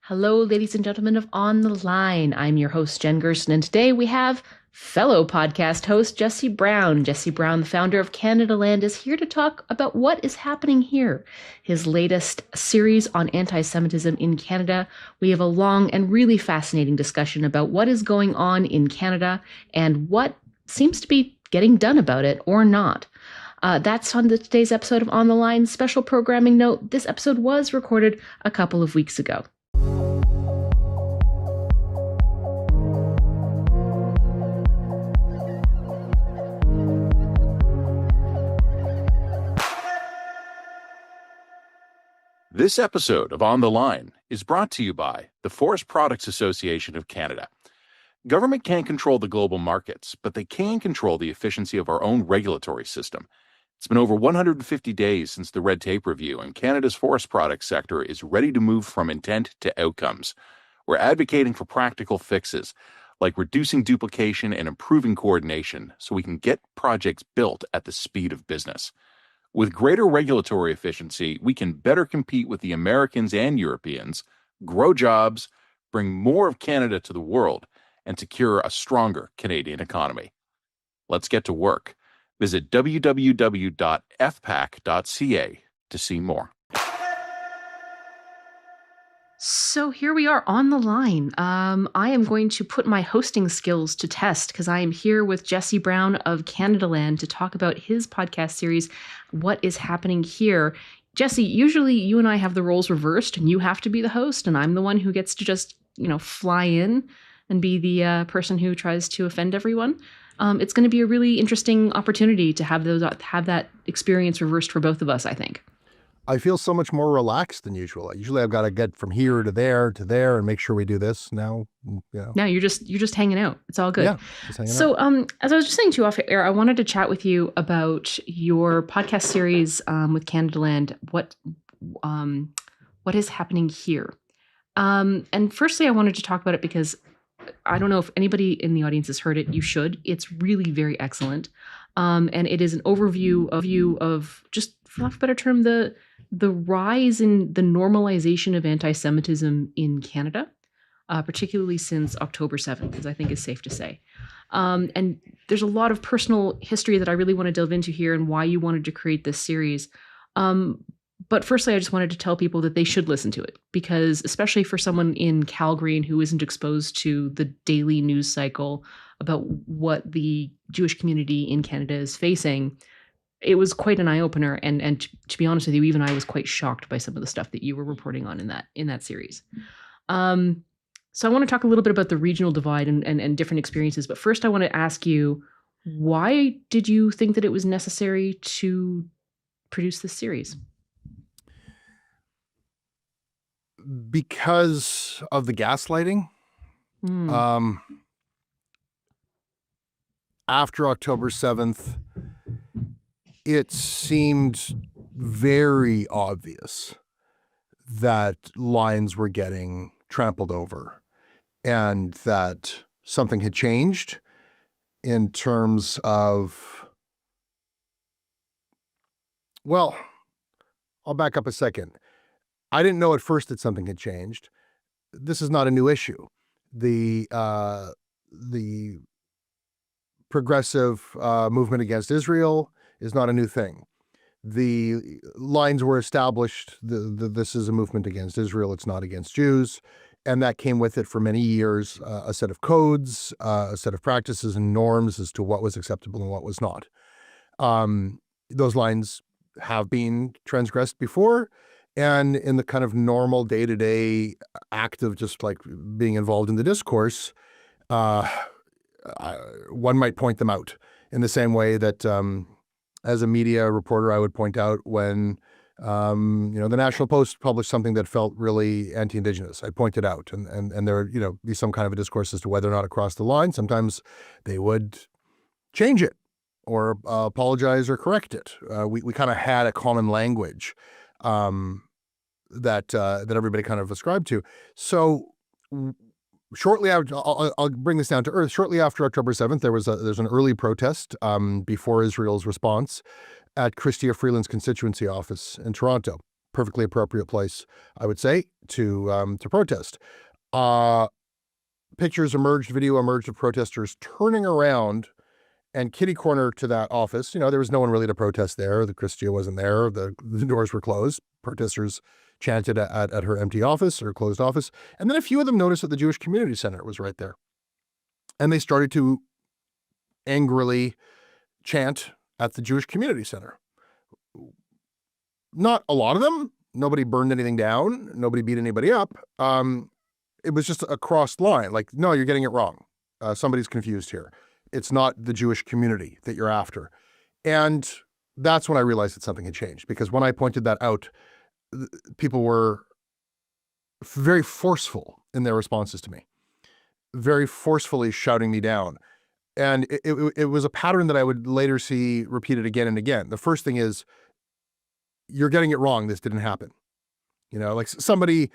Hello, ladies and gentlemen of On the Line. I'm your host, Jen Gerson, and today we have fellow podcast host Jesse Brown. Jesse Brown, the founder of Canadaland, is here to talk about what is happening here. His latest series on anti-Semitism in Canada. We have a long and really fascinating discussion about what is going on in Canada and what seems to be getting done about it or not. That's on today's episode of On the Line. Special programming note, this episode was recorded a couple of weeks ago. This episode of On the Line is brought to you by the Forest Products Association of Canada. Government can't control the global markets, but they can control the efficiency of our own regulatory system. It's been over 150 days since the Red Tape Review, and Canada's forest products sector is ready to move from intent to outcomes. We're advocating for practical fixes, like reducing duplication and improving coordination, so we can get projects built at the speed of business. With greater regulatory efficiency, we can better compete with the Americans and Europeans, grow jobs, bring more of Canada to the world, and secure a stronger Canadian economy. Let's get to work. Visit www.fpac.ca to see more. So here we are on the line. I am going to put my hosting skills to test because I am here with Jesse Brown of Canadaland to talk about his podcast series, What is Happening Here. Jesse, usually you and I have the roles reversed and you have to be the host and I'm the one who gets to just, fly in and be the person who tries to offend everyone. It's going to be a really interesting opportunity to have that experience reversed for both of us, I think. I feel so much more relaxed than usual. Usually I've got to get from here to there and make sure we do this. Now, No, you're just hanging out. It's all good. Yeah, just hanging so, out. As I was just saying to you off air, I wanted to chat with you about your podcast series with Canadaland. What is happening here? And firstly, I wanted to talk about it because I don't know if anybody in the audience has heard it. You should. It's really very excellent. And it is an overview of just, for lack of a better term, the rise in the normalization of anti-Semitism in Canada, particularly since October 7th, as I think is safe to say. And there's a lot of personal history that I really want to delve into here and why you wanted to create this series. But firstly, I just wanted to tell people that they should listen to it because especially for someone in Calgary and who isn't exposed to the daily news cycle about what the Jewish community in Canada is facing, it was quite an eye-opener. And to be honest with you, even I was quite shocked by some of the stuff that you were reporting on in that series. So I want to talk a little bit about the regional divide and different experiences. But first, I want to ask you, why did you think that it was necessary to produce this series? Because of the gaslighting. After October 7th, it seemed very obvious that lines were getting trampled over and that something had changed in terms of, well, I'll back up a second. I didn't know at first that something had changed. This is not a new issue. The progressive movement against Israel is not a new thing. The lines were established. This is a movement against Israel. It's not against Jews. And that came with it for many years, a set of codes, a set of practices and norms as to what was acceptable and what was not. Those lines have been transgressed before. And in the kind of normal day-to-day act of just like being involved in the discourse, one might point them out in the same way that as a media reporter, I would point out when, the National Post published something that felt really anti-Indigenous. I'd point it out and there would, be some kind of a discourse as to whether or not across the line. Sometimes they would change it or apologize or correct it. We kind of had a common language that everybody kind of ascribed to. So shortly after, I'll bring this down to earth. Shortly after October 7th, there's an early protest before Israel's response at Chrystia Freeland's constituency office in Toronto. perfectly appropriate place, I would say, to protest. Pictures emerged, video emerged of protesters turning around and kitty corner to that office. There was no one really to protest there. The Christia wasn't there. The doors were closed. Protesters chanted at her empty office or closed office. And then a few of them noticed that the Jewish Community Center was right there. And they started to angrily chant at the Jewish Community Center. Not a lot of them. Nobody burned anything down. Nobody beat anybody up. It was just a crossed line. Like, no, you're getting it wrong. Somebody's confused here. It's not the Jewish community that you're after. And that's when I realized that something had changed, because when I pointed that out, people were very forceful in their responses to me, very forcefully shouting me down. And it was a pattern that I would later see repeated again and again. The first thing is, you're getting it wrong. This didn't happen. Like somebody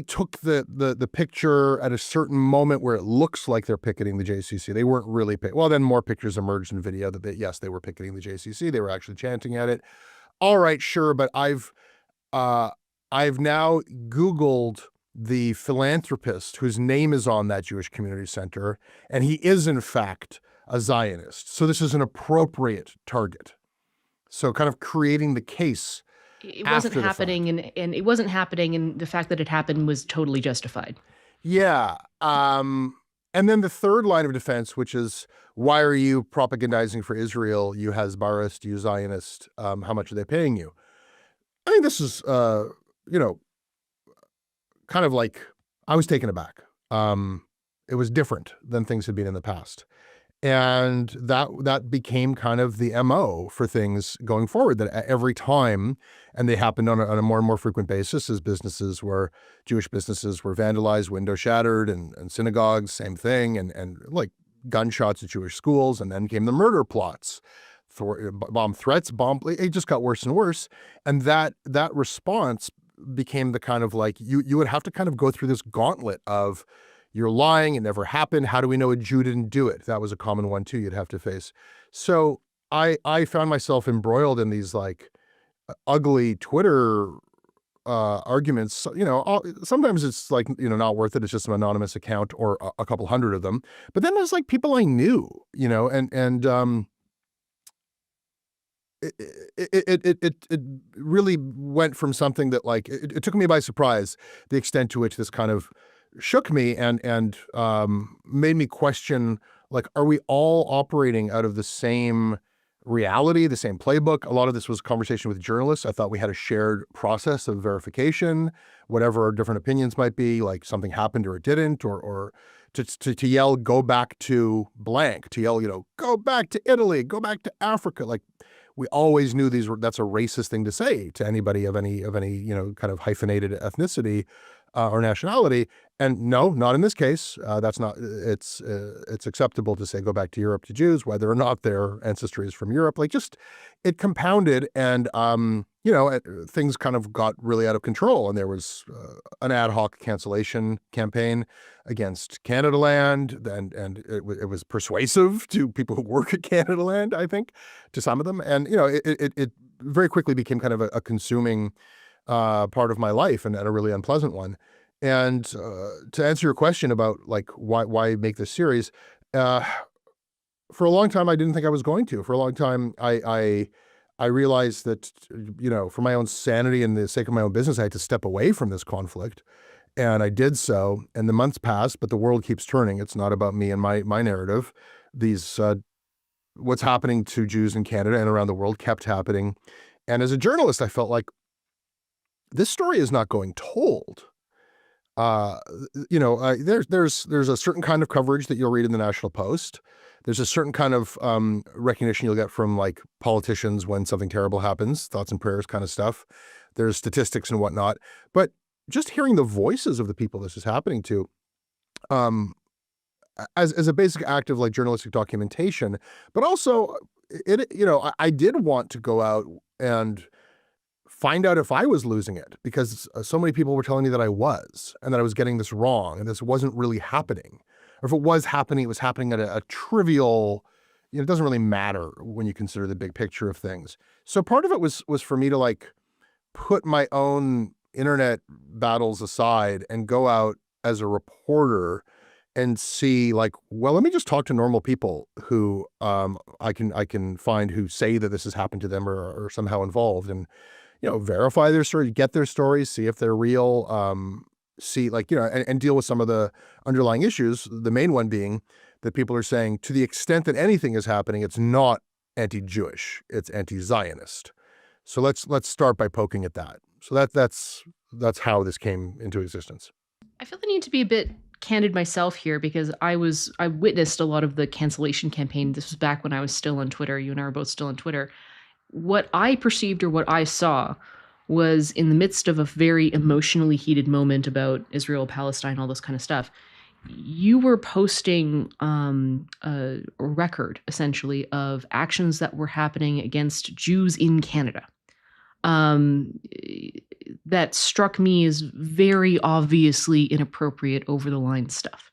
took the picture at a certain moment where it looks like they're picketing the JCC. They weren't really well, then more pictures emerged in video that they were picketing the JCC. They were actually chanting at it. All right, sure, but I've now Googled the philanthropist whose name is on that Jewish Community Center, and he is in fact a Zionist. So this is an appropriate target. So kind of creating the case. It wasn't happening, and it wasn't happening, and the fact that it happened was totally justified. Yeah. And then the third line of defense, which is, why are you propagandizing for Israel? You Hasbarist, you Zionist. How much are they paying you? I think this is, kind of like, I was taken aback. It was different than things had been in the past. And that became kind of the MO for things going forward, that every time, and they happened on a more and more frequent basis, as Jewish businesses were vandalized, window shattered, and synagogues, same thing, and like gunshots at Jewish schools, and then came the murder plots, bomb threats, it just got worse and worse. And that response became the kind of like, you would have to kind of go through this gauntlet of, you're lying, it never happened. How do we know a Jew didn't do it? That was a common one too you'd have to face. So I found myself embroiled in these like ugly Twitter arguments. Sometimes it's like, not worth it. It's just an anonymous account or a couple hundred of them. But then there's like people I knew, and it really went from something that like, it took me by surprise, the extent to which this kind of shook me and made me question, like, are we all operating out of the same reality, the same playbook? A lot of this was conversation with journalists. I thought we had a shared process of verification, whatever our different opinions might be, like something happened or it didn't, or to yell, go back to blank, to yell, go back to Italy, go back to Africa. Like, we always knew that's a racist thing to say to anybody of any kind of hyphenated ethnicity or nationality. And no, not in this case. That's not. It's acceptable to say go back to Europe to Jews, whether or not their ancestry is from Europe. Like, just it compounded, and things kind of got really out of control. And there was an ad hoc cancellation campaign against Canadaland, and it was persuasive to people who work at Canadaland, I think, to some of them. And it very quickly became kind of a consuming part of my life, and a really unpleasant one. And to answer your question about like why make this series, for a long time I didn't think I was going to. For a long time I realized that for my own sanity and the sake of my own business, I had to step away from this conflict, and I did so. And the months passed, but the world keeps turning. It's not about me and my narrative. These what's happening to Jews in Canada and around the world kept happening, and as a journalist, I felt like this story is not going told. There's a certain kind of coverage that you'll read in the National Post. There's a certain kind of recognition you'll get from like politicians when something terrible happens, thoughts and prayers kind of stuff. There's statistics and whatnot. But just hearing the voices of the people this is happening to, as a basic act of like journalistic documentation, but also I did want to go out and find out if I was losing it, because so many people were telling me that I was, and that I was getting this wrong, and this wasn't really happening. Or if it was happening, it was happening at a trivial, it doesn't really matter when you consider the big picture of things. So part of it was for me to like put my own internet battles aside and go out as a reporter and see, like, well, let me just talk to normal people who I can find who say that this has happened to them or somehow involved, and verify their story, get their stories, see if they're real, see, like, and deal with some of the underlying issues. The main one being that people are saying, to the extent that anything is happening, it's not anti-Jewish, it's anti-Zionist. So let's start by poking at that. So that's how this came into existence. I feel the need to be a bit candid myself here because I witnessed a lot of the cancellation campaign. This was back when I was still on Twitter. You and I were both still on Twitter. What I perceived or what I saw was in the midst of a very emotionally heated moment about Israel, Palestine, all this kind of stuff. You were posting a record, essentially, of actions that were happening against Jews in Canada. That struck me as very obviously inappropriate, over the line stuff.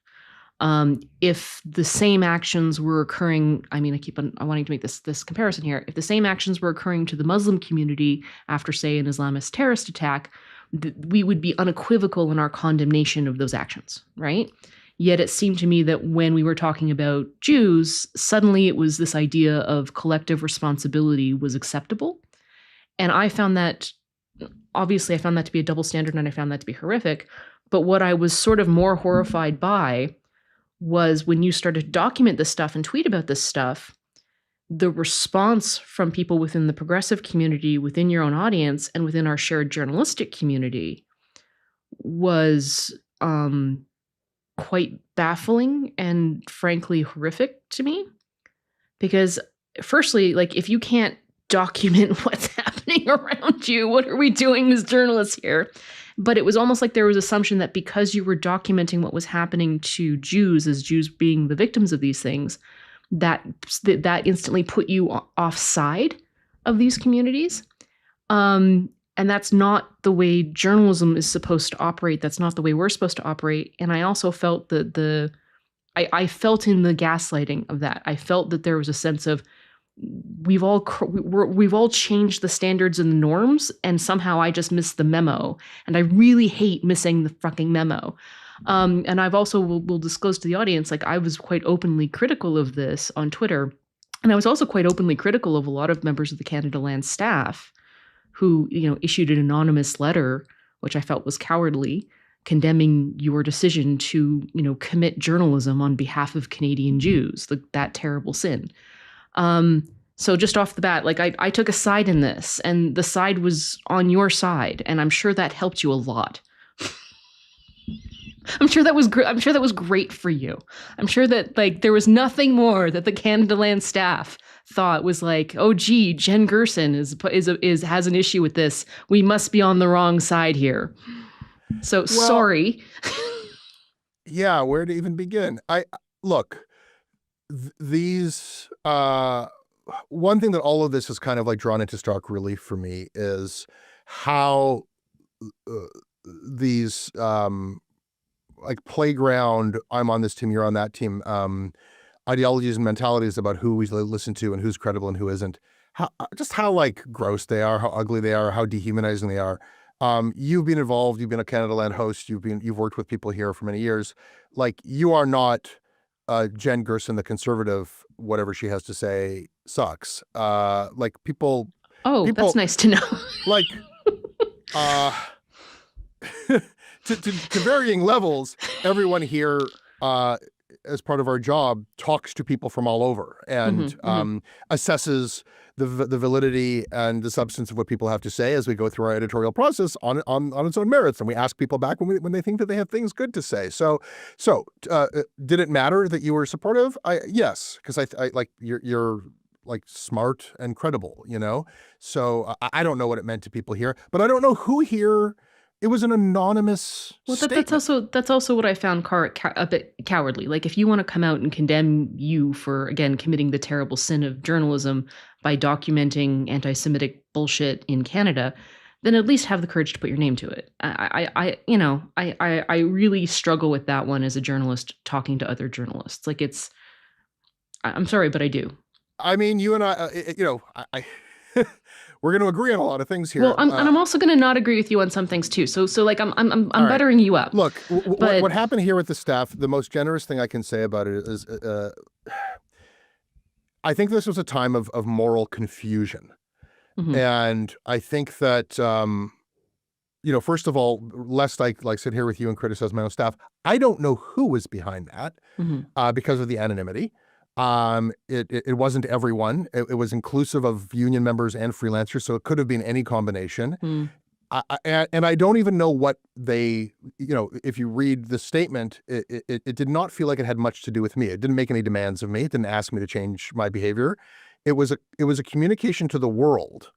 If the same actions were occurring, I keep on wanting to make this comparison here. If the same actions were occurring to the Muslim community after, say, an Islamist terrorist attack, we would be unequivocal in our condemnation of those actions, right? Yet it seemed to me that when we were talking about Jews, suddenly it was this idea of collective responsibility was acceptable. And I found that to be a double standard, and I found that to be horrific. But what I was sort of more horrified by was when you started to document this stuff and tweet about this stuff, the response from people within the progressive community, within your own audience, and within our shared journalistic community was quite baffling and frankly horrific to me. Because firstly, like, if you can't document what's happening around you, what are we doing as journalists here? But it was almost like there was assumption that because you were documenting what was happening to Jews, as Jews being the victims of these things, that instantly put you offside of these communities. And that's not the way journalism is supposed to operate. That's not the way we're supposed to operate. And I also felt that I felt in the gaslighting of that. I felt that there was a sense of we've all changed the standards and the norms, and somehow I just missed the memo. And I really hate missing the fucking memo. And I've also will disclose to the audience, like, I was quite openly critical of this on Twitter. And I was also quite openly critical of a lot of members of the Canadaland staff who, issued an anonymous letter, which I felt was cowardly, condemning your decision to, commit journalism on behalf of Canadian Jews, that terrible sin. So just off the bat, like, I took a side in this, and the side was on your side, and I'm sure that helped you a lot. I'm sure that was great for you. I'm sure that, like, there was nothing more that the Canadaland staff thought was like, oh gee, Jen Gerson has an issue with this. We must be on the wrong side here. So sorry. Yeah, where to even begin? These one thing that all of this has kind of like drawn into stark relief for me is how these like playground, I'm on this team, you're on that team, ideologies and mentalities about who we listen to and who's credible and who isn't, how like gross they are, how ugly they are, how dehumanizing they are. You've been involved, you've been a Canadaland host, you've worked with people here for many years. Like, you are not Jen Gerson, the conservative, whatever she has to say sucks. Like, people. Oh, that's nice to know. Like, to varying levels, everyone here, as part of our job, talks to people from all over and assesses the validity and the substance of what people have to say as we go through our editorial process on its own merits, and we ask people back when they think that they have things good to say. So did it matter that you were supportive? Yes, because I like you're like smart and credible, So I don't know what it meant to people here, but I don't know who here. It was an anonymous statement. That's also what I found a bit cowardly. Like, if you want to come out and condemn you for, again, committing the terrible sin of journalism by documenting anti-Semitic bullshit in Canada, then at least have the courage to put your name to it. I really struggle with that one as a journalist talking to other journalists. Like, I'm sorry, but I do. I mean, you and I we're going to agree on a lot of things here. Well, and I'm also going to not agree with you on some things too. So like I'm right. buttering you up. Look, what happened here with the staff, the most generous thing I can say about it is I think this was a time of moral confusion. Mm-hmm. And I think that, first of all, lest I sit here with you and criticize my own staff, I don't know who was behind that because of the anonymity. It wasn't everyone. It was inclusive of union members and freelancers, so it could have been any combination. Mm. And I don't even know what they, if you read the statement, it did not feel like it had much to do with me. It didn't make any demands of me. It didn't ask me to change my behavior. It was a communication to the world.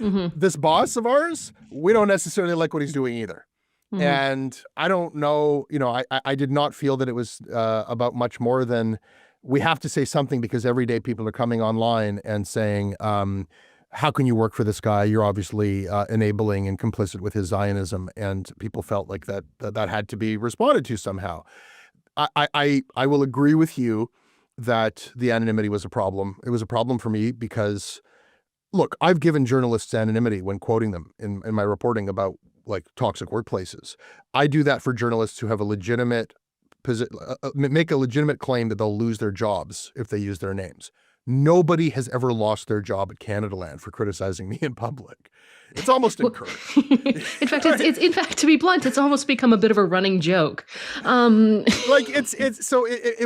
This boss of ours, we don't necessarily like what he's doing either. And I don't know, I did not feel that it was about much more than we have to say something because every day people are coming online and saying, how can you work for this guy? You're obviously enabling and complicit with his Zionism. And people felt like that had to be responded to somehow. I will agree with you that the anonymity was a problem. It was a problem for me because, look, I've given journalists anonymity when quoting them in my reporting about like toxic workplaces. I do that for journalists who have a legitimate make a legitimate claim that they'll lose their jobs if they use their names. Nobody has ever lost their job at Canadaland for criticizing me in public. It's almost encouraged. In fact, in fact, to be blunt, it's almost become a bit of a running joke. It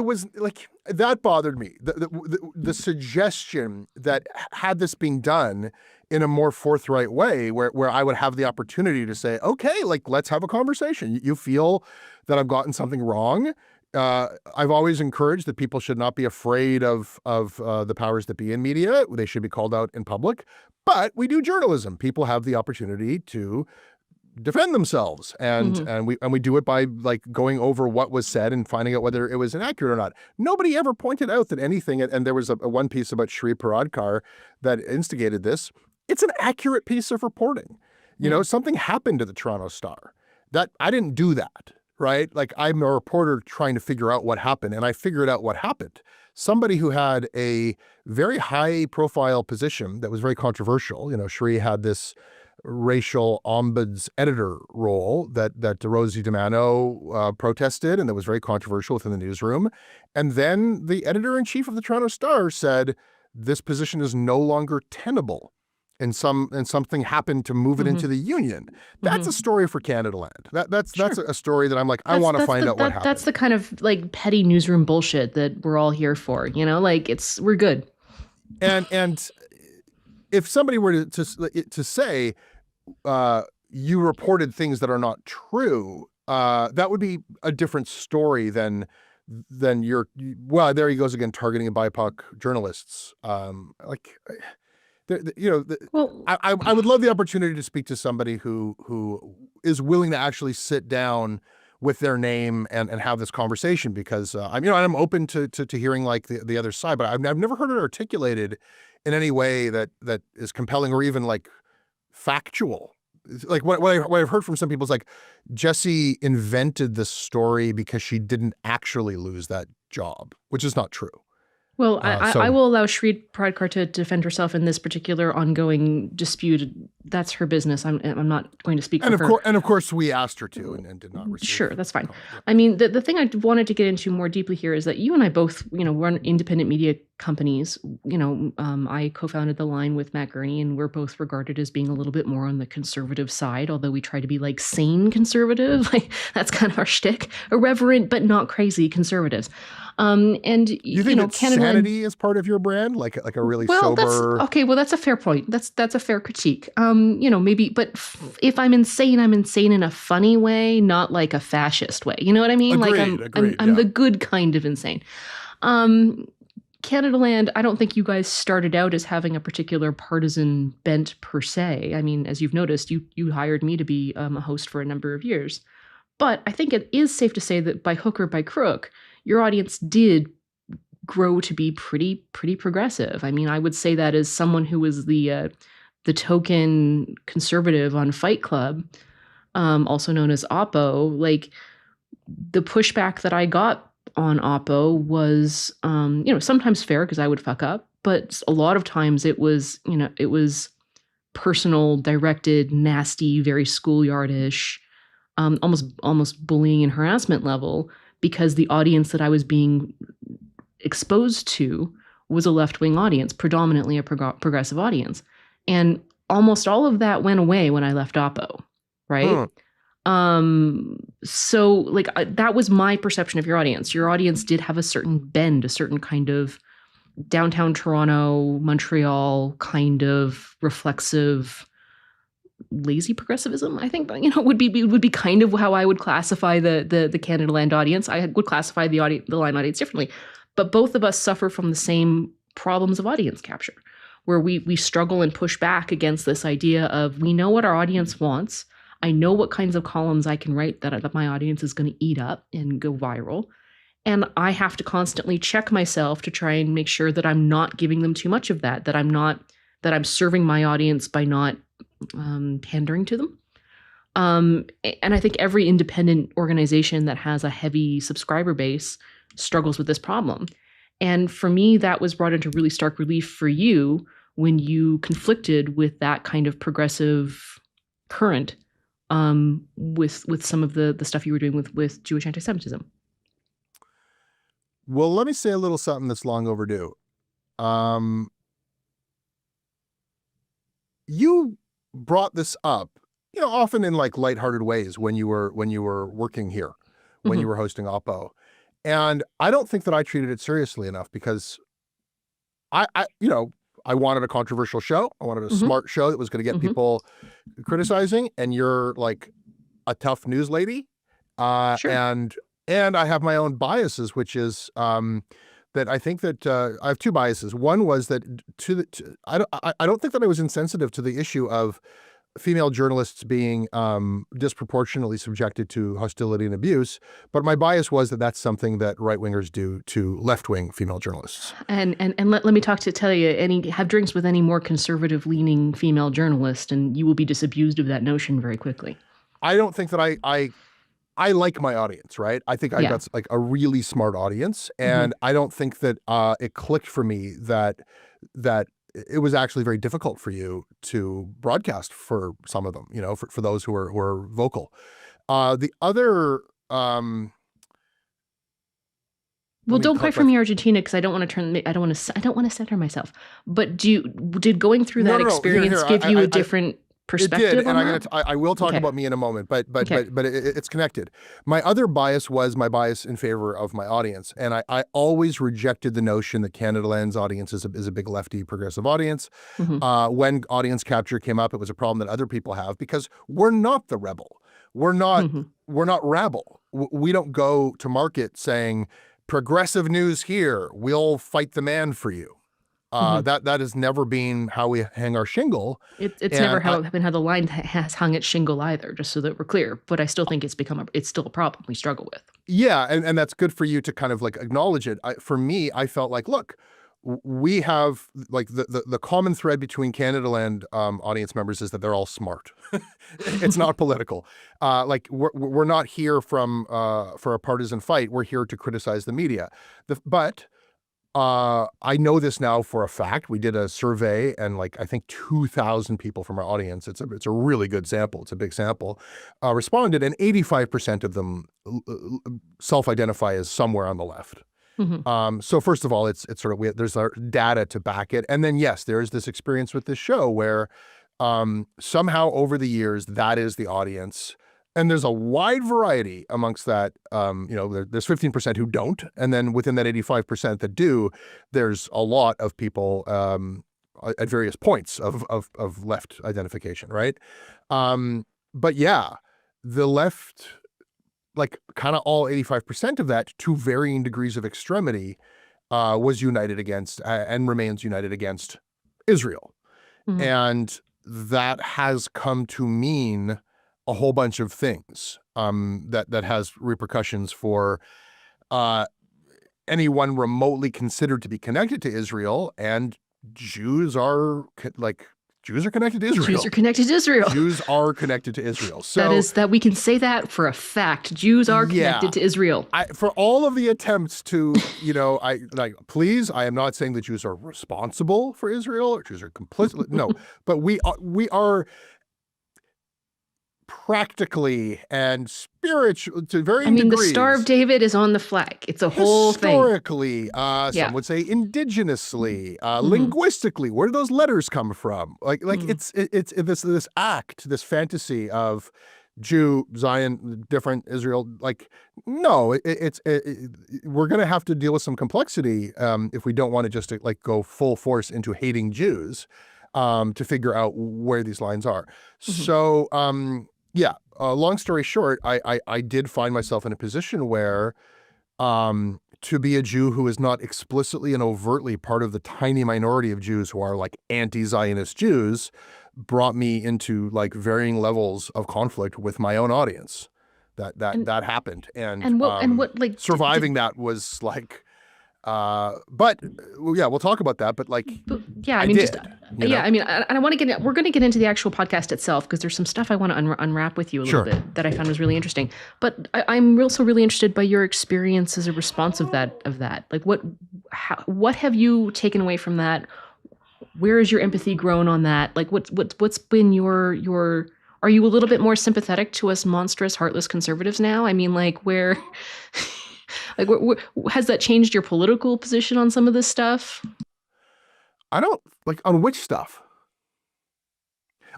was like that bothered me. The suggestion that had this been done in a more forthright way, where I would have the opportunity to say, okay, like let's have a conversation. You feel that I've gotten something wrong. I've always encouraged that people should not be afraid of the powers that be in media. They should be called out in public. But we do journalism. People have the opportunity to defend themselves, and we do it by like going over what was said and finding out whether it was inaccurate or not. Nobody ever pointed out that anything, and there was a one piece about Shri Paradkar that instigated this. It's an accurate piece of reporting. Something happened to the Toronto Star. That I didn't do that. Right? Like I'm a reporter trying to figure out what happened, and I figured out what happened. Somebody who had a very high profile position that was very controversial. Shri had this racial ombuds editor role that Rosie DiMano protested, and that was very controversial within the newsroom. And then the editor-in-chief of the Toronto Star said, this position is no longer tenable. And something happened to move it into the union. That's a story for Canadaland. That's a story that I'm like, I want to find out what happened. That's the kind of like petty newsroom bullshit that we're all here for. Like we're good. And if somebody were to say you reported things that are not true, that would be a different story than there he goes again, targeting BIPOC journalists. I would love the opportunity to speak to somebody who is willing to actually sit down with their name and have this conversation, because I'm open to hearing like the other side, but I've never heard it articulated in any way that is compelling or even like factual. Like what I've heard from some people is like Jessie invented this story because she didn't actually lose that job, which is not true. Well, I will allow Shri Paradkar to defend herself in this particular ongoing dispute. That's her business. I'm not going to speak for her. And of course, we asked her to and did not receive. Sure, that's fine. Yeah. I mean, the thing I wanted to get into more deeply here is that you and I both, run independent media companies. I co-founded The Line with Matt Gurney, and we're both regarded as being a little bit more on the conservative side, although we try to be like sane conservative. Like that's kind of our shtick. Irreverent, but not crazy conservatives. And you think that sanity is part of your brand, like a really sober. That's a fair point. That's a fair critique. Maybe, but if I'm insane in a funny way, not like a fascist way. You know what I mean? Agreed, I'm the good kind of insane. Canadaland, I don't think you guys started out as having a particular partisan bent per se. I mean, as you've noticed, you hired me to be a host for a number of years. But I think it is safe to say that by hook or by crook, your audience did grow to be pretty progressive. I mean, I would say that as someone who was the token conservative on Fight Club, also known as Oppo, like the pushback that I got on Oppo was, sometimes fair because I would fuck up, but a lot of times it was personal, directed, nasty, very schoolyardish, almost bullying and harassment level, because the audience that I was being exposed to was a left-wing audience, predominantly a progressive audience. And almost all of that went away when I left Oppo, right? So like that was my perception of your audience. Your audience did have a certain bend, a certain kind of downtown Toronto, Montreal kind of reflexive, lazy progressivism, I think, would be kind of how I would classify the Canadaland audience. I would classify the line audience differently, but both of us suffer from the same problems of audience capture, where we struggle and push back against this idea of, we know what our audience wants. I know what kinds of columns I can write that my audience is going to eat up and go viral. And I have to constantly check myself to try and make sure that I'm not giving them too much of that I'm serving my audience by not pandering to them. And I think every independent organization that has a heavy subscriber base struggles with this problem. And for me, that was brought into really stark relief for you when you conflicted with that kind of progressive current with some of the stuff you were doing with Jewish anti-Semitism. Well, let me say a little something that's long overdue. You brought this up, often in like lighthearted ways when you were working here, when you were hosting Oppo. And I don't think that I treated it seriously enough, because I wanted a controversial show. I wanted a smart show that was going to get people criticizing, and you're like a tough news lady. Sure. And I have my own biases, which is that I think that I have two biases. One was that I don't think that I was insensitive to the issue of female journalists being disproportionately subjected to hostility and abuse, but my bias was that that's something that right-wingers do to left-wing female journalists. And let me tell you, have drinks with any more conservative-leaning female journalist, and you will be disabused of that notion very quickly. I don't think that I like my audience, right? I think I got like a really smart audience, and I don't think that it clicked for me that it was actually very difficult for you to broadcast for some of them, for those who are vocal. The other well, don't cry for me, Argentina, because I don't want to center myself. But did going through that experience give you a different perspective? It did, and I will talk about me in a moment, but it's connected. My other bias was my bias in favor of my audience, and I always rejected the notion that Canadaland's audience is a big lefty progressive audience. When audience capture came up, it was a problem that other people have, because we're not the rebel. We're not rabble. We don't go to market saying progressive news here, we'll fight the man for you. That has never been how we hang our shingle. It's never been how the line has hung its shingle either, just so that we're clear. But I still think it's still a problem we struggle with. Yeah, and that's good for you to kind of like acknowledge it. For me, I felt like, look, we have like the common thread between Canadaland audience members is that they're all smart. It's not political. Like we're not here for a partisan fight. We're here to criticize the media. But I know this now for a fact. We did a survey, and like I think 2,000 people from our audience, it's a really good sample, it's a big sample, responded, and 85% of them self-identify as somewhere on the left. So first of all, it's sort of, there's our data to back it. And then yes, there is this experience with this show where somehow over the years, that is the audience. And there's a wide variety amongst that. There's 15% who don't. And then within that 85% that do, there's a lot of people at various points of left identification, right? But yeah, the left, like kind of all 85% of that, to varying degrees of extremity, was united against and remains united against Israel. And that has come to mean a whole bunch of things that has repercussions for anyone remotely considered to be connected to Israel. And Jews are like Jews are connected to Israel. Jews are connected to Israel. Jews are connected to Israel. So that we can say that for a fact. Jews are connected to Israel. For all of the attempts to, please, I am not saying that Jews are responsible for Israel or Jews are complicit. No, but we are practically and spiritually to varying degrees. The Star of David is on the flag. It's a whole thing. Historically, some would say indigenously, linguistically. Where do those letters come from? It's this act, this fantasy of Jew, Zion, different Israel. No, we're going to have to deal with some complexity if we don't want to just go full force into hating Jews to figure out where these lines are. So, long story short, I did find myself in a position where to be a Jew who is not explicitly and overtly part of the tiny minority of Jews who are anti-Zionist Jews brought me into varying levels of conflict with my own audience. That happened. And what surviving that was but we'll talk about that. But I want to we're going to get into the actual podcast itself because there's some stuff I want to unwrap with you a little bit that I found was really interesting. But I'm also really interested by your experience as a response of that. What have you taken away from that? Where is your empathy grown on that? What's been your are you a little bit more sympathetic to us monstrous, heartless conservatives now? Where has that changed your political position on some of this stuff? I don't on which stuff.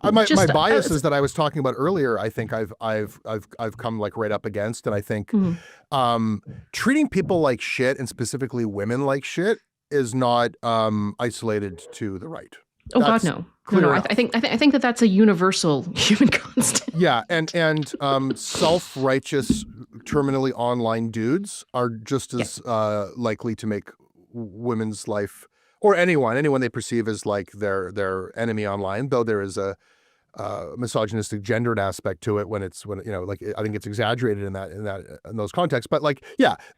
My bias is that I was talking about earlier. I think I've come right up against, and I think treating people like shit, and specifically women like shit, is not isolated to the right. Oh God, no. No, I think that that's a universal human constant. Yeah, and self-righteous, terminally online dudes are just as likely to make women's life, or anyone they perceive as their enemy online. Though there is a misogynistic, gendered aspect to it when I think it's exaggerated in those contexts. But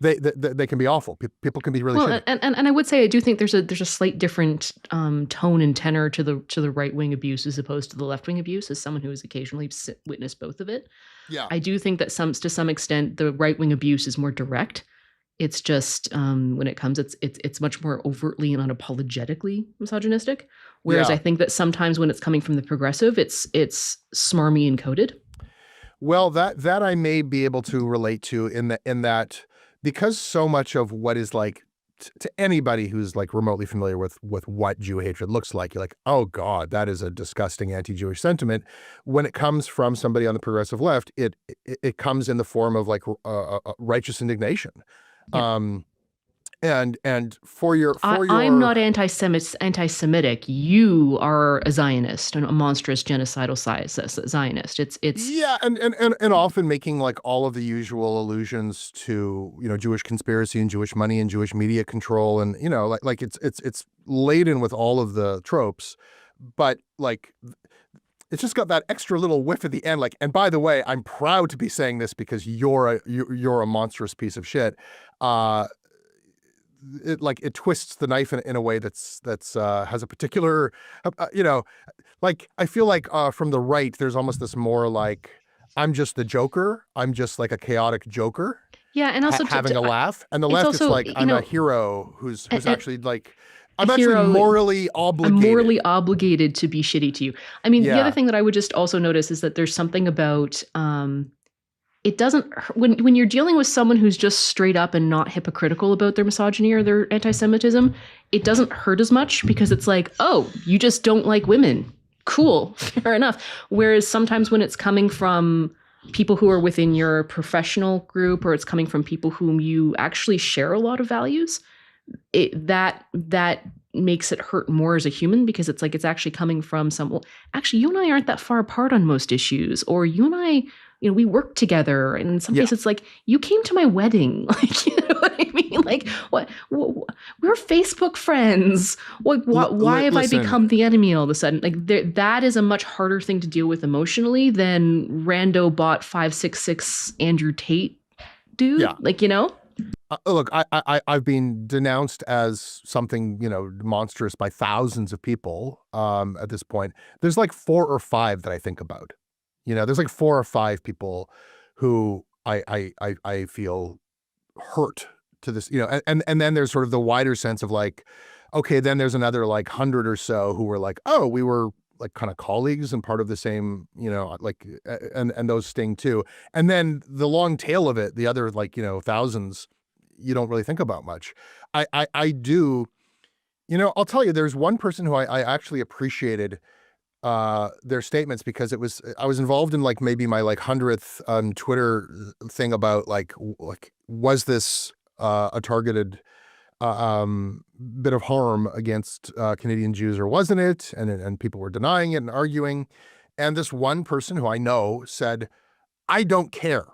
they can be awful. People can be really shitty. And I would say I do think there's a slight different tone and tenor to the right wing abuse as opposed to the left wing abuse. As someone who has occasionally witnessed both of it, I do think that to some extent the right wing abuse is more direct. It's just when it comes, it's much more overtly and unapologetically misogynistic. Whereas I think that sometimes when it's coming from the progressive, it's smarmy and coded. Well, that I may be able to relate to in that because so much of what is to anybody who's remotely familiar with what Jew hatred looks like, you're oh God, that is a disgusting anti-Jewish sentiment. When it comes from somebody on the progressive left, it comes in the form of righteous indignation. Yeah. And for your I'm not anti-Semitic. You are a Zionist, a monstrous genocidal Zionist. It's and often making all of the usual allusions to Jewish conspiracy and Jewish money and Jewish media control, and it's laden with all of the tropes, but it's just got that extra little whiff at the end. And by the way, I'm proud to be saying this because you're a monstrous piece of shit. It twists the knife in a way that's has a particular, I feel from the right, there's almost this more I'm just the joker. I'm just a chaotic joker. Yeah. And also having a laugh. And the left also, is I'm a hero who's actually I'm actually morally obligated. I'm morally obligated to be shitty to you. The other thing that I would just also notice is that there's something about, it doesn't, when you're dealing with someone who's just straight up and not hypocritical about their misogyny or their anti-Semitism, it doesn't hurt as much because it's oh, you just don't like women. Cool. Fair enough. Whereas sometimes when it's coming from people who are within your professional group, or it's coming from people whom you actually share a lot of values, that makes it hurt more as a human, because it's it's actually coming from actually, you and I aren't that far apart on most issues, or you and I, we work together. And in some cases, it's you came to my wedding. You know what I mean? What we're Facebook friends. Why have I become the enemy all of a sudden? That is a much harder thing to deal with emotionally than rando bot 566 Andrew Tate dude. Yeah. Look, I've been denounced as something, monstrous by thousands of people at this point. There's like 4 or 5 that I think about. There's like 4 or 5 people who I feel hurt to this, and then there's sort of the wider sense of like, okay, then there's another like 100 or so who were like, oh, we were like kind of colleagues and part of the same, like, and those sting too. And then the long tail of it, the other like, thousands, you don't really think about much. I do, I'll tell you, there's one person who I actually appreciated their statements because I was involved in like maybe my like 100th Twitter thing about like was this a targeted bit of harm against Canadian Jews, or wasn't it? And people were denying it and arguing. And this one person who I know said, I don't care.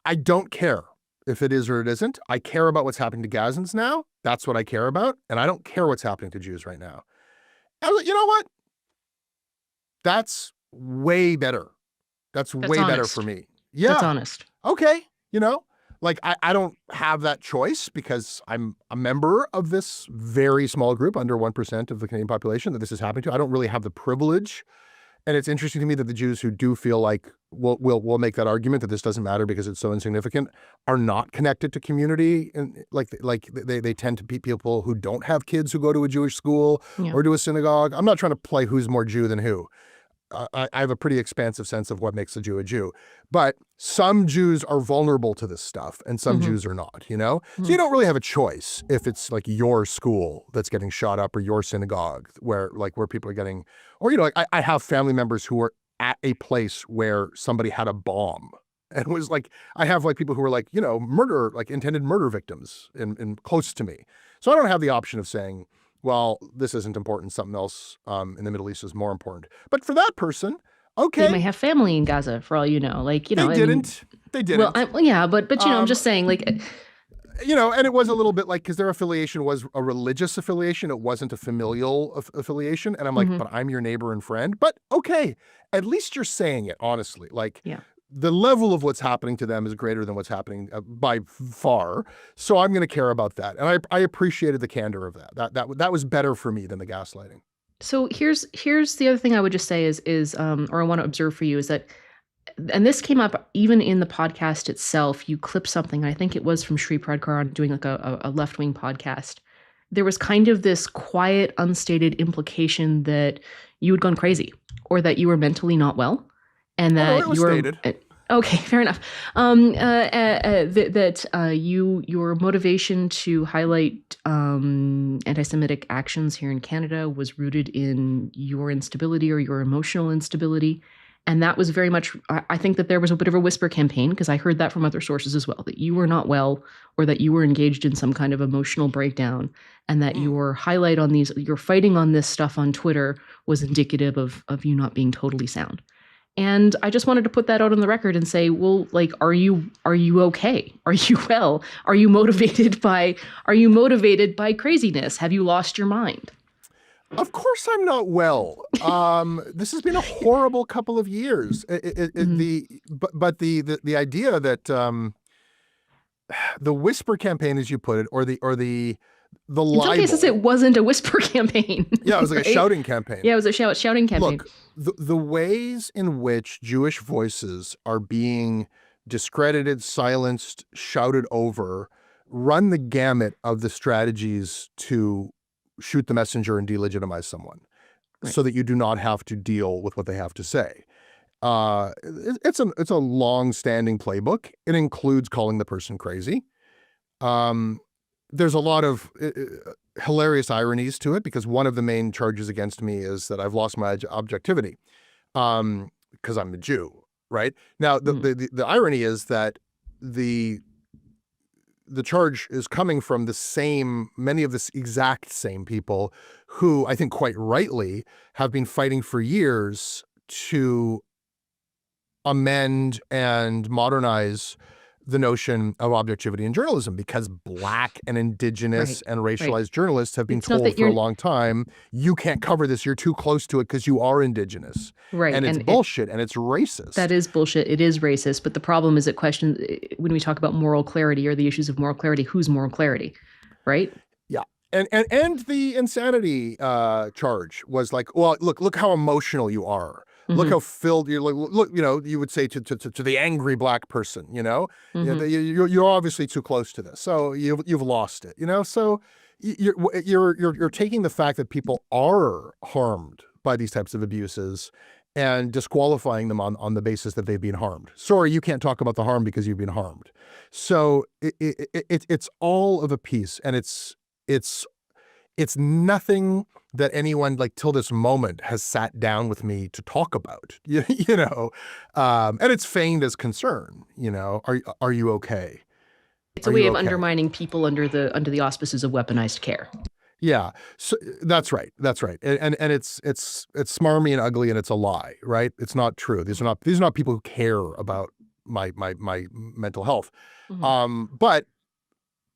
I don't care if it is or it isn't. I care about what's happening to Gazans now. That's what I care about. And I don't care what's happening to Jews right now. And I was like, you know what? That's way better. That's way honest. better for me. Yeah. That's honest. Okay. Like I don't have that choice because I'm a member of this very small group, under 1% of the Canadian population, that this is happening to. I don't really have the privilege. And it's interesting to me that the Jews who do feel like will make that argument that this doesn't matter because it's so insignificant are not connected to community, and like they tend to be people who don't have kids who go to a Jewish school or to a synagogue. I'm not trying to play who's more Jew than who. I have a pretty expansive sense of what makes a Jew. But some Jews are vulnerable to this stuff and some Jews are not, So you don't really have a choice if it's like your school that's getting shot up or your synagogue where people are getting, or, I have family members who are at a place where somebody had a bomb and was like, I have like people who are like, murder, like intended murder victims in close to me. So I don't have the option of saying, well, this isn't important. Something else in the Middle East is more important. But for that person, okay. They may have family in Gaza for all you know. Like, They didn't. Well, but I'm just saying, like... and it was a little bit like, because their affiliation was a religious affiliation. It wasn't a familial affiliation. And I'm like, but I'm your neighbor and friend. But okay, at least you're saying it honestly. Like, the level of what's happening to them is greater than what's happening by far. So I'm going to care about that. And I appreciated the candor of that. That was better for me than the gaslighting. So here's the other thing I would just say is or I want to observe for you is that, and this came up even in the podcast itself, you clipped something, I think it was from Shri Pradkar on doing like a left-wing podcast. There was kind of this quiet, unstated implication that you had gone crazy or that you were mentally not well. And that it was stated. Okay, fair enough. Your motivation to highlight anti-Semitic actions here in Canada was rooted in your instability or your emotional instability. And that was very much, I think that there was a bit of a whisper campaign, because I heard that from other sources as well, that you were not well or that you were engaged in some kind of emotional breakdown, and that your highlight on your fighting on this stuff on Twitter was indicative of you not being totally sound. And I just wanted to put that out on the record and say, well, like, are you okay? Are you well? Are you motivated by craziness? Have you lost your mind? Of course I'm not well. This has been a horrible couple of years. The idea that the whisper campaign, as you put it, or the libel. In some cases, it wasn't a whisper campaign. Yeah, it was like a shouting campaign. Yeah, it was a shouting campaign. Look, the ways in which Jewish voices are being discredited, silenced, shouted over, run the gamut of the strategies to shoot the messenger and delegitimize someone, so that you do not have to deal with what they have to say. It's a long-standing playbook. It includes calling the person crazy. There's a lot of hilarious ironies to it, because one of the main charges against me is that I've lost my objectivity because I'm a Jew, right? Now, the irony is that the charge is coming from many of the exact same people who, I think quite rightly, have been fighting for years to amend and modernize the notion of objectivity in journalism, because Black and Indigenous and racialized journalists have been told for a long time, you can't cover this, you're too close to it because you are Indigenous. Right. And it's bullshit and it's racist. That is bullshit. It is racist. But the problem is when we talk about moral clarity or the issues of moral clarity, whose moral clarity, right? Yeah. And the insanity charge was like, well, look how emotional you are. Mm-hmm. Look how filled you're. Look, you would say to the angry Black person, mm-hmm. You're obviously too close to this, so you've lost it, So you're taking the fact that people are harmed by these types of abuses and disqualifying them on the basis that they've been harmed. Sorry, you can't talk about the harm because you've been harmed. So it's all of a piece, and it's nothing that anyone like till this moment has sat down with me to talk about, and it's feigned as concern. Are you okay? It's a way of undermining people under the auspices of weaponized care. Yeah, so that's right. And it's smarmy and ugly, and it's a lie, right? It's not true. These are not people who care about my mental health. Mm-hmm. But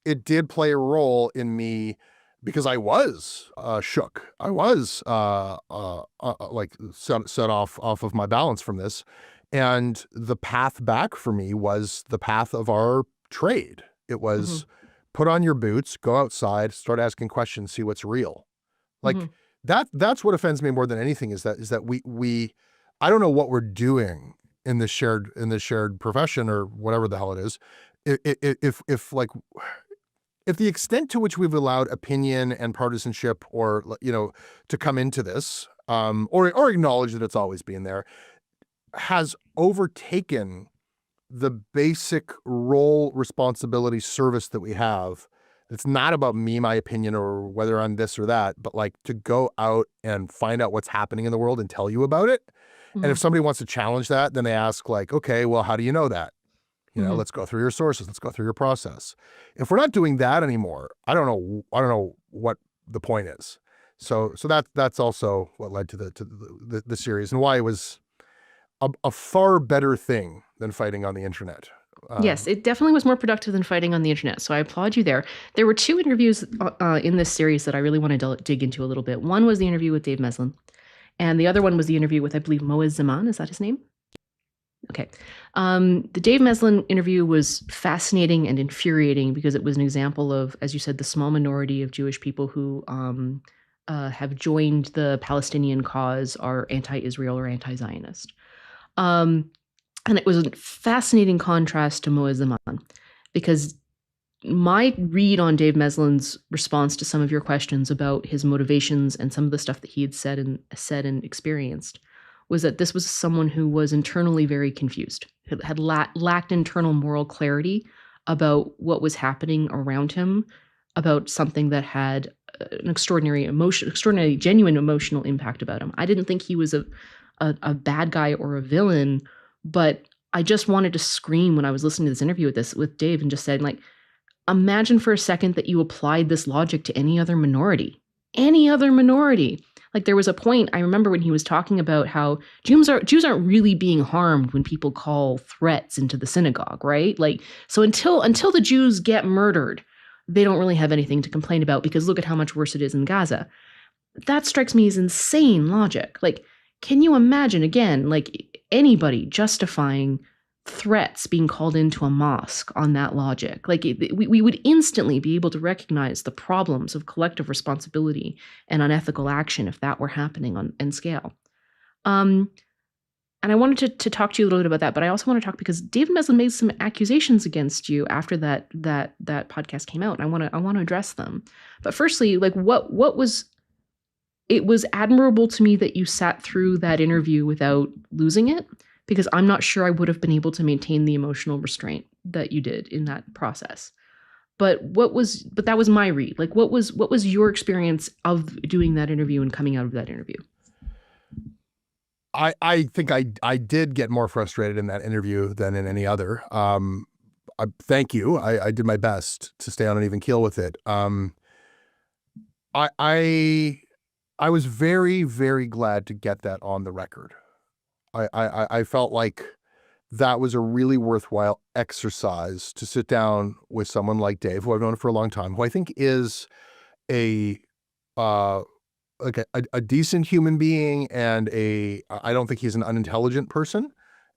it did play a role in me, because I was shook. I was like set off of my balance from this. And the path back for me was the path of our trade. It was put on your boots, go outside, start asking questions, see what's real. Like that's what offends me more than anything, is that we I don't know what we're doing in this shared profession or whatever the hell it is. If the extent to which we've allowed opinion and partisanship or, to come into this, or acknowledge that it's always been there, has overtaken the basic role, responsibility, service that we have. It's not about me, my opinion, or whether I'm this or that, but like to go out and find out what's happening in the world and tell you about it. Mm-hmm. And if somebody wants to challenge that, then they ask like, okay, well, how do you know that? Let's go through your sources. Let's go through your process. If we're not doing that anymore, I don't know what the point is. So that's also what led to the series, and why it was a far better thing than fighting on the internet. Yes, it definitely was more productive than fighting on the internet. So I applaud you there. There were two interviews in this series that I really want to dig into a little bit. One was the interview with Dave Meslin, and the other one was the interview with, I believe, Moaz Zaman. Is that his name? Okay. The Dave Meslin interview was fascinating and infuriating because it was an example of, as you said, the small minority of Jewish people who have joined the Palestinian cause, are anti-Israel or anti-Zionist. And it was a fascinating contrast to Moaz Zaman, because my read on Dave Meslin's response to some of your questions about his motivations and some of the stuff that he had said and experienced was that this was someone who was internally very confused, had lacked internal moral clarity about what was happening around him, about something that had an extraordinary, genuine emotional impact about him. I didn't think he was a bad guy or a villain, but I just wanted to scream when I was listening to this interview with Dave, and just said, like, imagine for a second that you applied this logic to any other minority. Like, there was a point, I remember when he was talking about how Jews aren't really being harmed when people call threats into the synagogue, right? Like, so until the Jews get murdered, they don't really have anything to complain about, because look at how much worse it is in Gaza. That strikes me as insane logic. Like, can you imagine, again, like anybody justifying threats being called into a mosque on that logic? Like, we would instantly be able to recognize the problems of collective responsibility and unethical action if that were happening on scale. And I wanted to talk to you a little bit about that, but I also want to talk because David Meslin made some accusations against you after that podcast came out, and I want to address them. But firstly, like, what was it was admirable to me that you sat through that interview without losing it, because I'm not sure I would have been able to maintain the emotional restraint that you did in that process. But that was my read. Like, what was your experience of doing that interview and coming out of that interview? I think I did get more frustrated in that interview than in any other. Thank you. I did my best to stay on an even keel with it. I was very, very glad to get that on the record. I felt like that was a really worthwhile exercise to sit down with someone like Dave, who I've known for a long time, who I think is a like a decent human being, and I don't think he's an unintelligent person.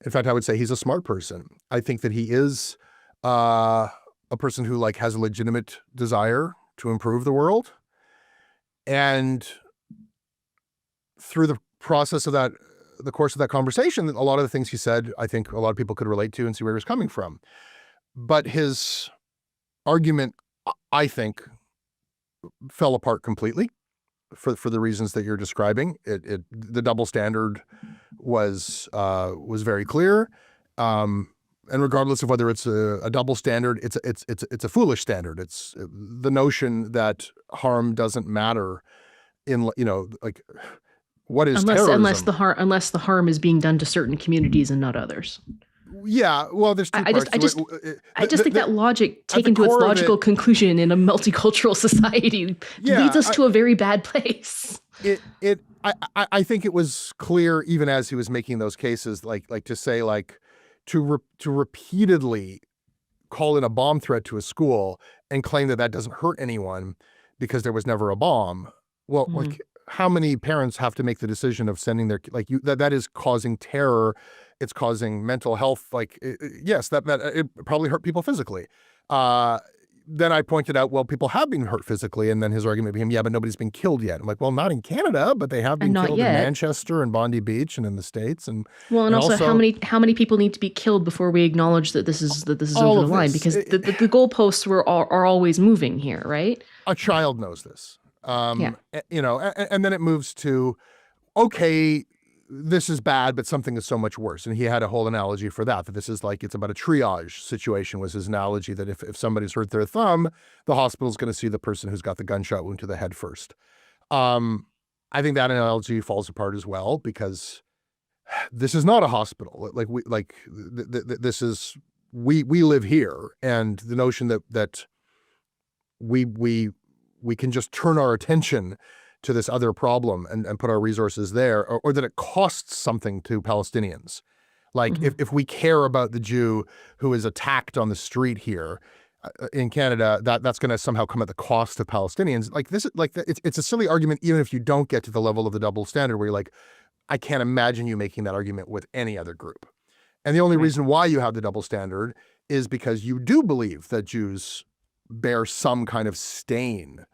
In fact, I would say he's a smart person. I think that he is a person who like has a legitimate desire to improve the world. And through the course of that conversation, a lot of the things he said, I think a lot of people could relate to and see where he was coming from. But his argument, I think, fell apart completely for the reasons that you're describing. The double standard was very clear. And regardless of whether it's a double standard, it's a foolish standard. It's the notion that harm doesn't matter in, like, what is terrorism? Unless the harm is being done to certain communities and not others. Yeah, well, there's two parts. I just think that logic, taken to its logical conclusion in a multicultural society, leads us to a very bad place. I think it was clear, even as he was making those cases, like to say, like, to repeatedly call in a bomb threat to a school and claim that doesn't hurt anyone because there was never a bomb. Well, like, how many parents have to make the decision of sending their, like, that is causing terror. It's causing mental health. Like, yes, that it probably hurt people physically. Then I pointed out, well, people have been hurt physically. And then his argument became, yeah, but nobody's been killed yet. I'm like, well, not in Canada, but they have been killed in Manchester and Bondi Beach and in the States. And also how many people need to be killed before we acknowledge that this is over the line? Because the goalposts are always moving here, right? A child knows this. And then it moves to, okay, this is bad, but something is so much worse. And he had a whole analogy for that this is like, it's about a triage situation, was his analogy, that if somebody's hurt their thumb, the hospital's going to see the person who's got the gunshot wound to the head first. I think that analogy falls apart as well, because this is not a hospital. This is, we live here. And the notion that we can just turn our attention to this other problem and put our resources there, or that it costs something to Palestinians. Like, if we care about the Jew who is attacked on the street here in Canada, that's going to somehow come at the cost of Palestinians. Like, this, like, it's a silly argument, even if you don't get to the level of the double standard where you're like, I can't imagine you making that argument with any other group. And the only reason why you have the double standard is because you do believe that Jews bear some kind of stain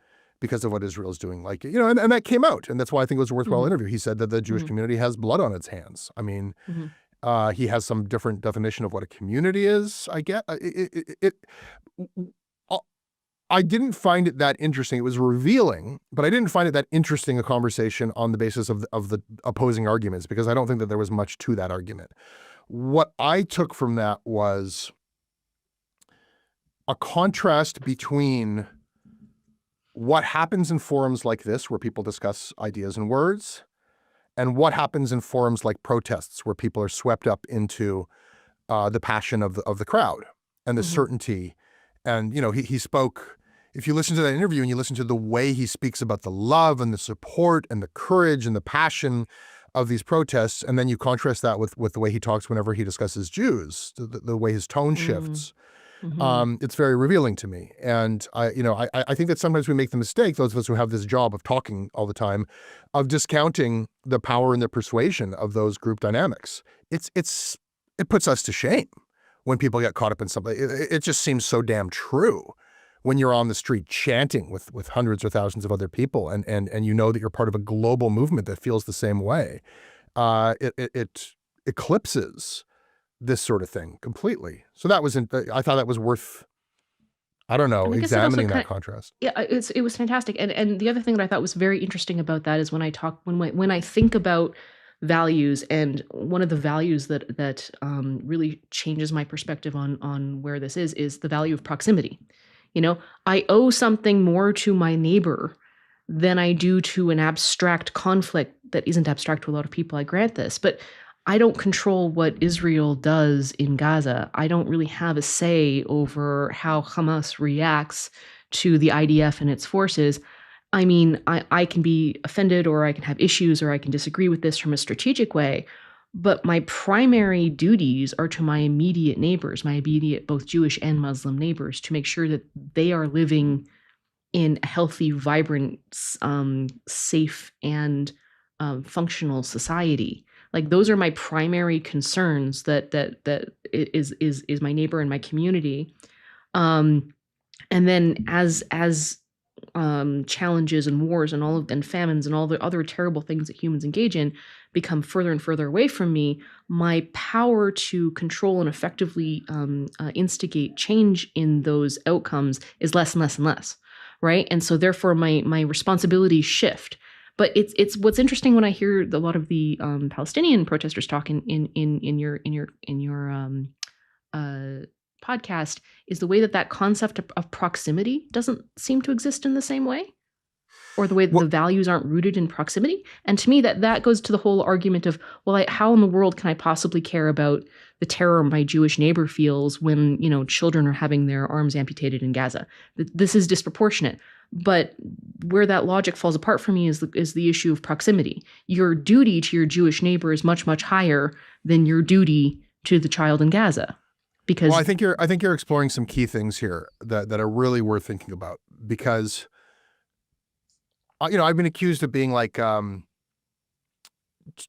because of what Israel is doing. Like, and that came out. And that's why I think it was a worthwhile interview. He said that the Jewish community has blood on its hands. I mean, he has some different definition of what a community is, I get. I didn't find it that interesting. It was revealing, but I didn't find it that interesting a conversation on the basis of the opposing arguments, because I don't think that there was much to that argument. What I took from that was a contrast between what happens in forums like this, where people discuss ideas and words, and what happens in forums like protests, where people are swept up into the passion of the crowd and the certainty. And, he spoke, if you listen to that interview and you listen to the way he speaks about the love and the support and the courage and the passion of these protests, and then you contrast that with the way he talks whenever he discusses Jews, the way his tone shifts, it's very revealing to me. And I think that sometimes we make the mistake, those of us who have this job of talking all the time, of discounting the power and the persuasion of those group dynamics. It puts us to shame when people get caught up in something. It just seems so damn true when you're on the street chanting with hundreds or thousands of other people, and you know that you're part of a global movement that feels the same way. It eclipses this sort of thing completely. So I thought that was worth, examining that contrast. Yeah, it was fantastic. And the other thing that I thought was very interesting about that is when I think about values, and one of the values that really changes my perspective on where this is the value of proximity. I owe something more to my neighbor than I do to an abstract conflict that isn't abstract to a lot of people. I grant this, but I don't control what Israel does in Gaza. I don't really have a say over how Hamas reacts to the IDF and its forces. I mean, I can be offended, or I can have issues, or I can disagree with this from a strategic way. But my primary duties are to my immediate neighbors, my immediate both Jewish and Muslim neighbors, to make sure that they are living in a healthy, vibrant, safe, and functional society. Like those are my primary concerns. That is my neighbor and my community. And then as challenges and wars and and famines and all the other terrible things that humans engage in become further and further away from me, my power to control and effectively instigate change in those outcomes is less and less and less, right? And so therefore my responsibilities shift. But it's what's interesting when I hear a lot of the Palestinian protesters talk in your podcast is the way that concept of proximity doesn't seem to exist in the same way, or the way that the values aren't rooted in proximity. And to me, that goes to the whole argument of, well, how in the world can I possibly care about the terror my Jewish neighbor feels when, children are having their arms amputated in Gaza? This is disproportionate. But where that logic falls apart for me is the issue of proximity. Your duty to your Jewish neighbor is much, much higher than your duty to the child in Gaza. Because I think you're exploring some key things here that are really worth thinking about, because I've been accused of being like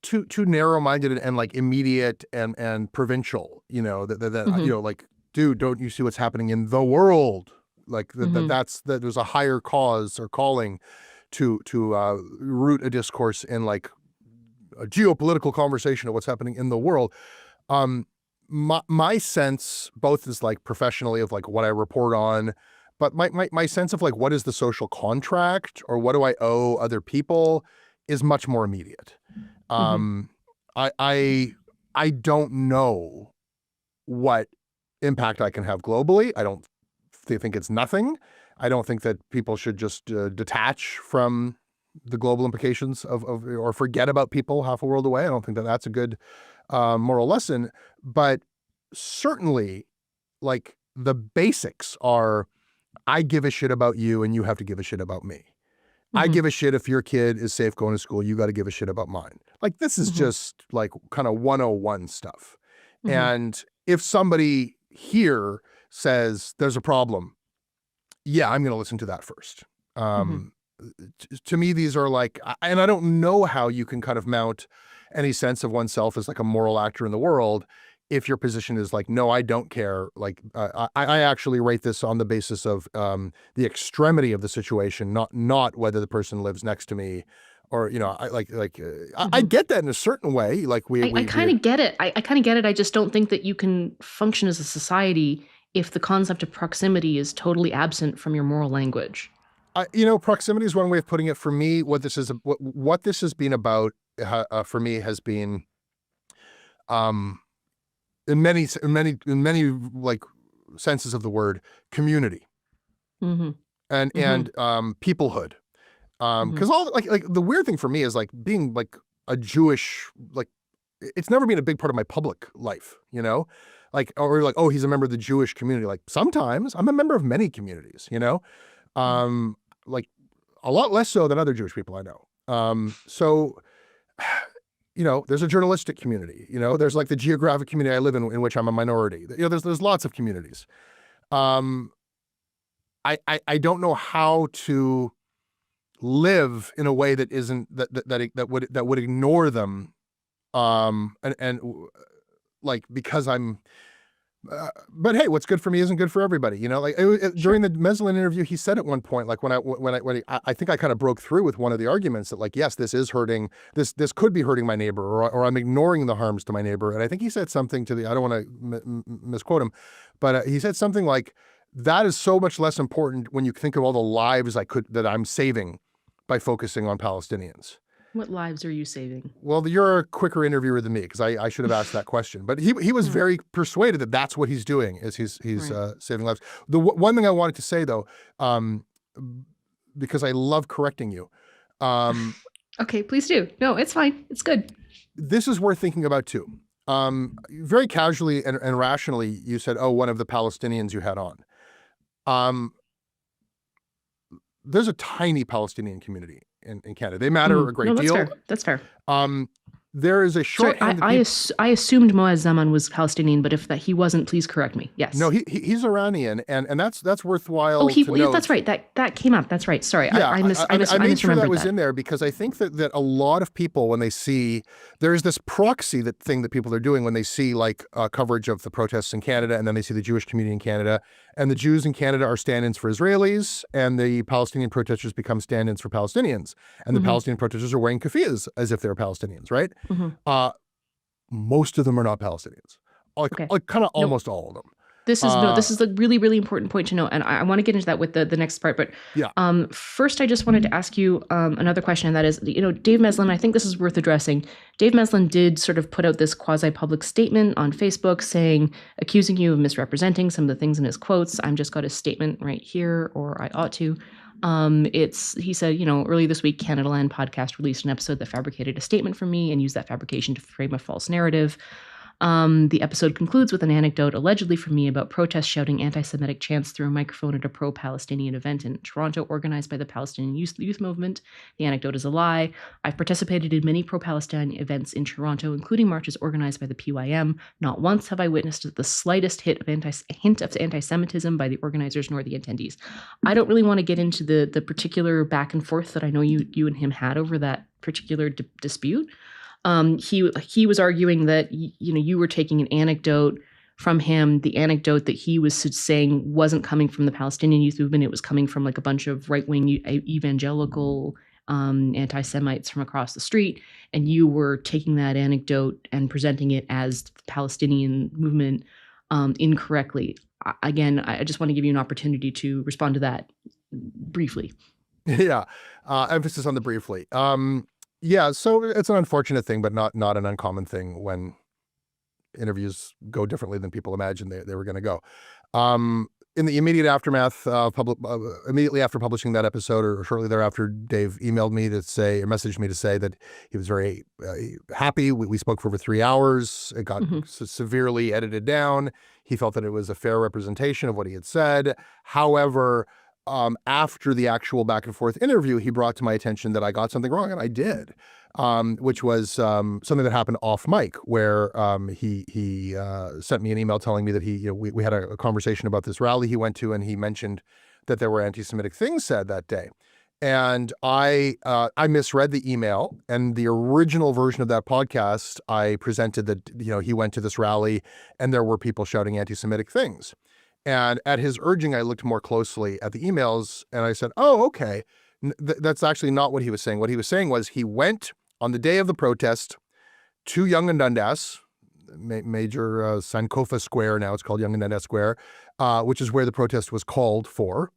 too narrow-minded and like immediate and provincial, like, dude, don't you see what's happening in the world? Like that there's a higher cause or calling to root a discourse in like a geopolitical conversation of what's happening in the world. My sense, both is like professionally of like what I report on, but my sense of like what is the social contract or what do I owe other people is much more immediate. I don't know what impact I can have globally. I don't think it's nothing. I don't think that people should just detach from the global implications of or forget about people half a world away. I don't think that that's a good moral lesson, but certainly like the basics are, I give a shit about you and you have to give a shit about me. I give a shit if your kid is safe going to school. You got to give a shit about mine. Like this is just like kind of 101 stuff. And if somebody here says there's a problem, yeah, I'm going to listen to that first. To me, these are like, and I don't know how you can kind of mount any sense of oneself as like a moral actor in the world if your position is like, no, I don't care. Like, I actually rate this on the basis of the extremity of the situation, not whether the person lives next to me or, I get that in a certain way. Like I kind of get it. I kind of get it. I just don't think that you can function as a society if the concept of proximity is totally absent from your moral language. Proximity is one way of putting it. For me, what this has been about for me has been, in many like senses of the word, community and peoplehood. Because all like the weird thing for me is like being like a Jewish, like it's never been a big part of my public life, like, or like, oh, he's a member of the Jewish community. Like sometimes I'm a member of many communities, like a lot less so than other Jewish people I know. So, there's a journalistic community, there's like the geographic community I live in which I'm a minority. There's lots of communities. I don't know how to live in a way that isn't that would ignore them. And like, because I'm, but hey, what's good for me isn't good for everybody. During the Meslin interview, he said at one point, like when I think I kind of broke through with one of the arguments that like, yes, this is hurting, this could be hurting my neighbor, or I'm ignoring the harms to my neighbor. And I think he said something to I don't want to misquote him, but he said something like, that is so much less important when you think of all the lives that I'm saving by focusing on Palestinians. What lives are you saving? Well, you're a quicker interviewer than me, because I should have asked that question. But he was very persuaded that that's what he's doing, is he's saving lives. The one thing I wanted to say, though, because I love correcting you. Okay, please do. No, it's fine. It's good. This is worth thinking about, too. Very casually and rationally, you said, oh, one of the Palestinians you had on. There's a tiny Palestinian community in Canada. They matter a great deal. That's fair. There is a Sorry, shorthand. I assumed Moaz Zaman was Palestinian, but if that he wasn't, please correct me. Yes. No, he's Iranian, and that's worthwhile Oh, to note. that's right. That came up. That's right. Sorry, Yeah, I made sure that misremembered was in there because I think that a lot of people, when they see, there's this proxy thing that people are doing when they see like coverage of the protests in Canada, and then they see the Jewish community in Canada, and the Jews in Canada are stand-ins for Israelis, and the Palestinian protesters become stand-ins for Palestinians, and the Palestinian protesters are wearing keffiyehs as if they're Palestinians, right? Most of them are not Palestinians, like kind of almost all of them. This is a really, really important point to know, and I want to get into that with the next part. But first, I just wanted to ask you another question, and that is, Dave Meslin. I think this is worth addressing. Dave Meslin did sort of put out this quasi-public statement on Facebook, accusing you of misrepresenting some of the things in his quotes. I've just got a statement right here, or I ought to. He said, earlier this week, Canadaland podcast released an episode that fabricated a statement from me and used that fabrication to frame a false narrative. The episode concludes with an anecdote allegedly from me about protests shouting anti-Semitic chants through a microphone at a pro-Palestinian event in Toronto organized by the Palestinian Youth Movement. The anecdote is a lie. I've participated in many pro-Palestine events in Toronto, including marches organized by the PYM. Not once have I witnessed the slightest hint of anti-Semitism by the organizers nor the attendees. I don't really want to get into the particular back and forth that I know you and him had over that particular dispute. He was arguing that you were taking an anecdote from him. The anecdote that he was saying wasn't coming from the Palestinian Youth Movement. It was coming from like a bunch of right-wing evangelical anti-Semites from across the street, and you were taking that anecdote and presenting it as the Palestinian movement incorrectly. Again, I just want to give you an opportunity to respond to that briefly. Yeah, emphasis on the briefly. Yeah, so it's an unfortunate thing, but not an uncommon thing when interviews go differently than people imagined they were going to go. In the immediate aftermath, immediately after publishing that episode, or shortly thereafter, Dave emailed me to say, or messaged me to say that he was very happy. We spoke for over 3 hours. It got severely edited down. He felt that it was a fair representation of what he had said. However, after the actual back and forth interview, he brought to my attention that I got something wrong, and I did, which was something that happened off mic, where he sent me an email telling me that we had a conversation about this rally he went to, and he mentioned that there were anti-Semitic things said that day. And I misread the email, and the original version of that podcast, I presented that, he went to this rally and there were people shouting anti-Semitic things. And at his urging, I looked more closely at the emails and I said, oh, okay, that's actually not what he was saying. What he was saying was he went on the day of the protest to Yonge and Dundas, major Sankofa Square, now it's called Yonge and Dundas Square, which is where the protest was called for.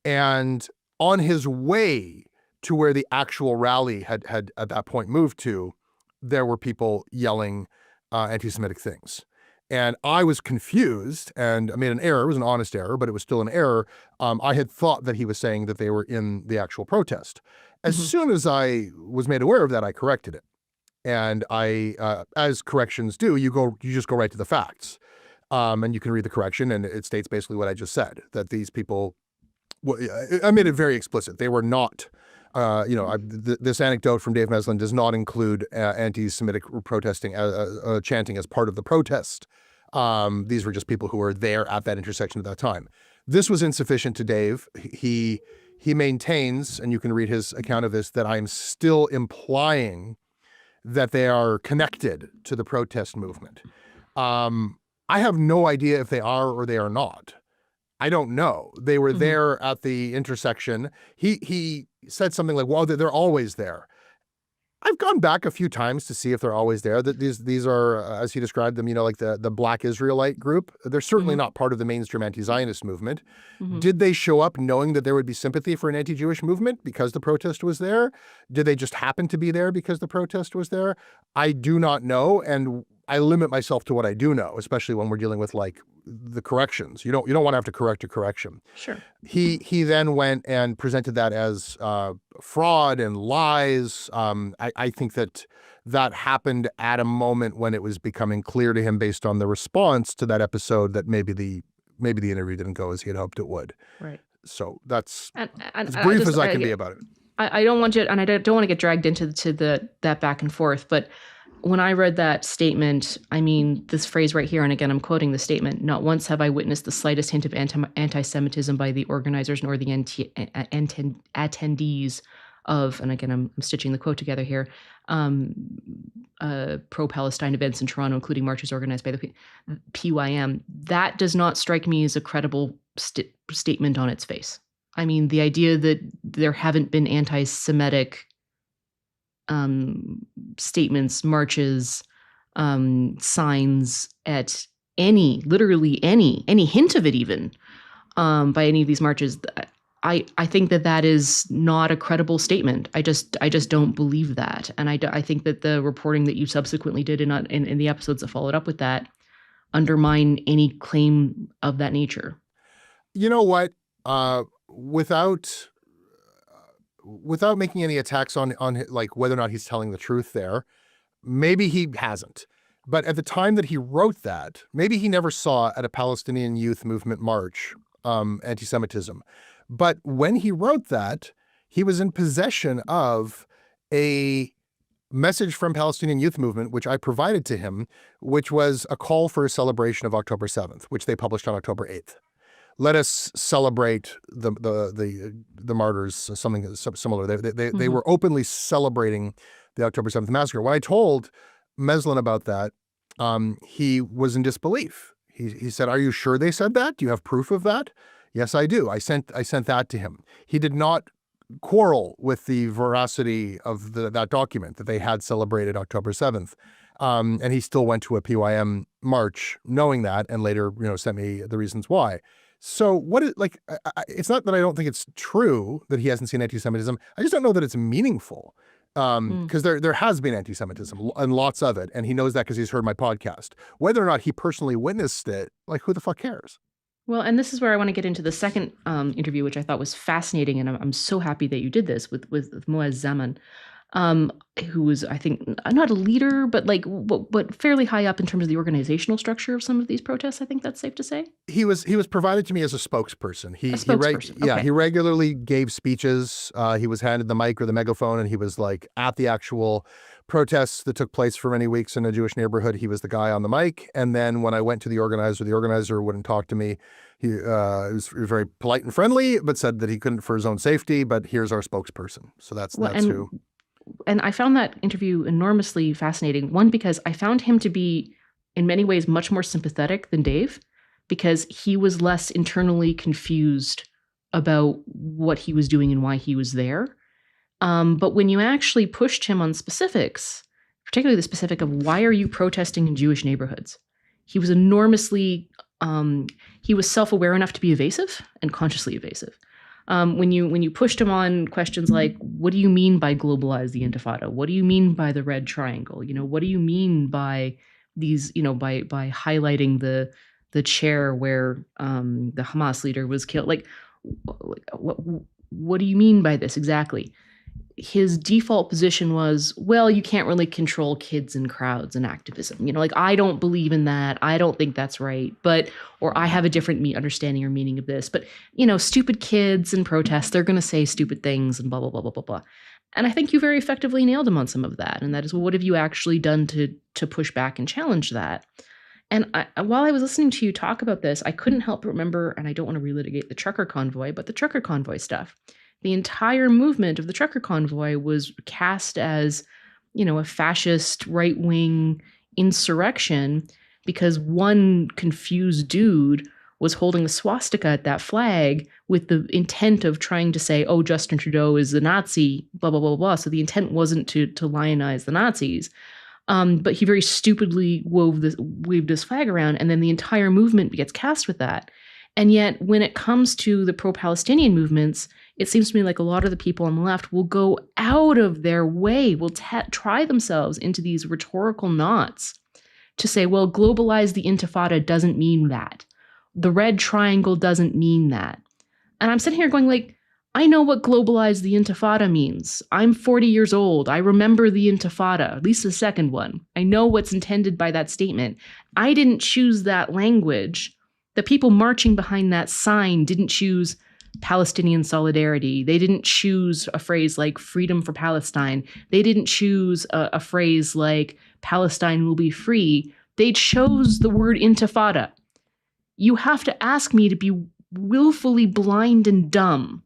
And on his way to where the actual rally had at that point moved to, there were people yelling anti-Semitic things. And I was confused, and I made an error. It was an honest error, but it was still an error. I had thought that he was saying that they were in the actual protest. As soon as I was made aware of that, I corrected it. And I, as corrections do, you just go right to the facts. And you can read the correction, and it states basically what I just said, that these people, I made it very explicit. They were not, this anecdote from Dave Meslin does not include anti-Semitic protesting, chanting as part of the protest. These were just people who were there at that intersection at that time. This was insufficient to Dave. He maintains, and you can read his account of this, that I'm still implying that they are connected to the protest movement. I have no idea if they are or they are not. I don't know. They were there at the intersection. He said something like, well, they're always there. I've gone back a few times to see if they're always there. That these are, as he described them, like the Black Israelite group. They're certainly not part of the mainstream anti-Zionist movement. Did they show up knowing that there would be sympathy for an anti-Jewish movement because the protest was there? Did they just happen to be there because the protest was there? I do not know, and I limit myself to what I do know, especially when we're dealing with like the corrections. You don't want to have to correct a correction. Sure. He then went and presented that as fraud and lies. I think that happened at a moment when it was becoming clear to him, based on the response to that episode, that maybe the interview didn't go as he had hoped it would. Right. So that's and as brief as I can be about it. I don't want you, and I don't want to get dragged into that back and forth, but when I read that statement, I mean, this phrase right here, and again, I'm quoting the statement, "Not once have I witnessed the slightest hint of anti-Semitism by the organizers nor the attendees of," and again, I'm stitching the quote together here, pro-Palestine events in Toronto, including marches organized by the PYM. That does not strike me as a credible statement on its face. I mean, the idea that there haven't been anti-Semitic statements, marches, signs at literally any hint of it even, by any of these marches, I think that is not a credible statement. I just don't believe that. And I think that the reporting that you subsequently did in the episodes that followed up with that undermine any claim of that nature. You know what? Without making any attacks on like whether or not he's telling the truth there, maybe he hasn't. But at the time that he wrote that, maybe he never saw at a Palestinian youth movement march anti-Semitism. But when he wrote that, he was in possession of a message from Palestinian Youth Movement, which I provided to him, which was a call for a celebration of October 7th, which they published on October 8th. Let us celebrate the martyrs, something similar. They were openly celebrating the October 7th massacre. When I told Meslin about that, he was in disbelief. He said, "Are you sure they said that? Do you have proof of that?" "Yes, I do. I sent that to him." He did not quarrel with the veracity of that document, that they had celebrated October 7th. And he still went to a PYM march knowing that, and later, sent me the reasons why. So it's not that I don't think it's true that he hasn't seen anti-Semitism. I just don't know that it's meaningful. Because there has been anti-Semitism and lots of it. And he knows that because he's heard my podcast. Whether or not he personally witnessed it, who the fuck cares? Well, and this is where I want to get into the second interview, which I thought was fascinating. And I'm so happy that you did this with Moaz Zaman, who was, I think, not a leader, but but fairly high up in terms of the organizational structure of some of these protests. I think that's safe to say. He was provided to me as a spokesperson. Okay. He regularly gave speeches. He was handed the mic or the megaphone, and he was at the actual protests that took place for many weeks in a Jewish neighborhood. He was the guy on the mic. And then when I went to the organizer wouldn't talk to me. He was very polite and friendly, but said that he couldn't for his own safety. But here's our spokesperson. So that's who. And I found that interview enormously fascinating. One, because I found him to be, in many ways, much more sympathetic than Dave, because he was less internally confused about what he was doing and why he was there. But when you actually pushed him on specifics, particularly the specific of why are you protesting in Jewish neighborhoods, he was enormously, he was self-aware enough to be evasive and consciously evasive. When you pushed him on questions like, what do you mean by globalize the Intifada? What do you mean by the red triangle? What do you mean by these, by highlighting the chair where the Hamas leader was killed? What do you mean by this exactly? His default position was, well, you can't really control kids and crowds and activism. I don't believe in that. I don't think that's right. Or I have a different understanding or meaning of this. But, stupid kids and protests, they're going to say stupid things and blah, blah, blah, blah, blah, blah. And I think you very effectively nailed him on some of that. And that is, well, what have you actually done to push back and challenge that? And while I was listening to you talk about this, I couldn't help but remember, and I don't want to relitigate the trucker convoy, but the trucker convoy stuff. The entire movement of the trucker convoy was cast as, a fascist right-wing insurrection because one confused dude was holding a swastika at that flag with the intent of trying to say, oh, Justin Trudeau is a Nazi, blah, blah, blah, blah. So the intent wasn't to lionize the Nazis. But he very stupidly waved this flag around, and then the entire movement gets cast with that. And yet, when it comes to the pro-Palestinian movements, it seems to me like a lot of the people on the left will go out of their way, will try themselves into these rhetorical knots to say, well, globalize the Intifada doesn't mean that. The red triangle doesn't mean that. And I'm sitting here going I know what globalize the Intifada means. I'm 40 years old. I remember the Intifada, at least the second one. I know what's intended by that statement. I didn't choose that language. The people marching behind that sign didn't choose Palestinian solidarity. They didn't choose a phrase like freedom for Palestine. They didn't choose a phrase like Palestine will be free, they chose the word intifada. You have to ask me to be willfully blind and dumb.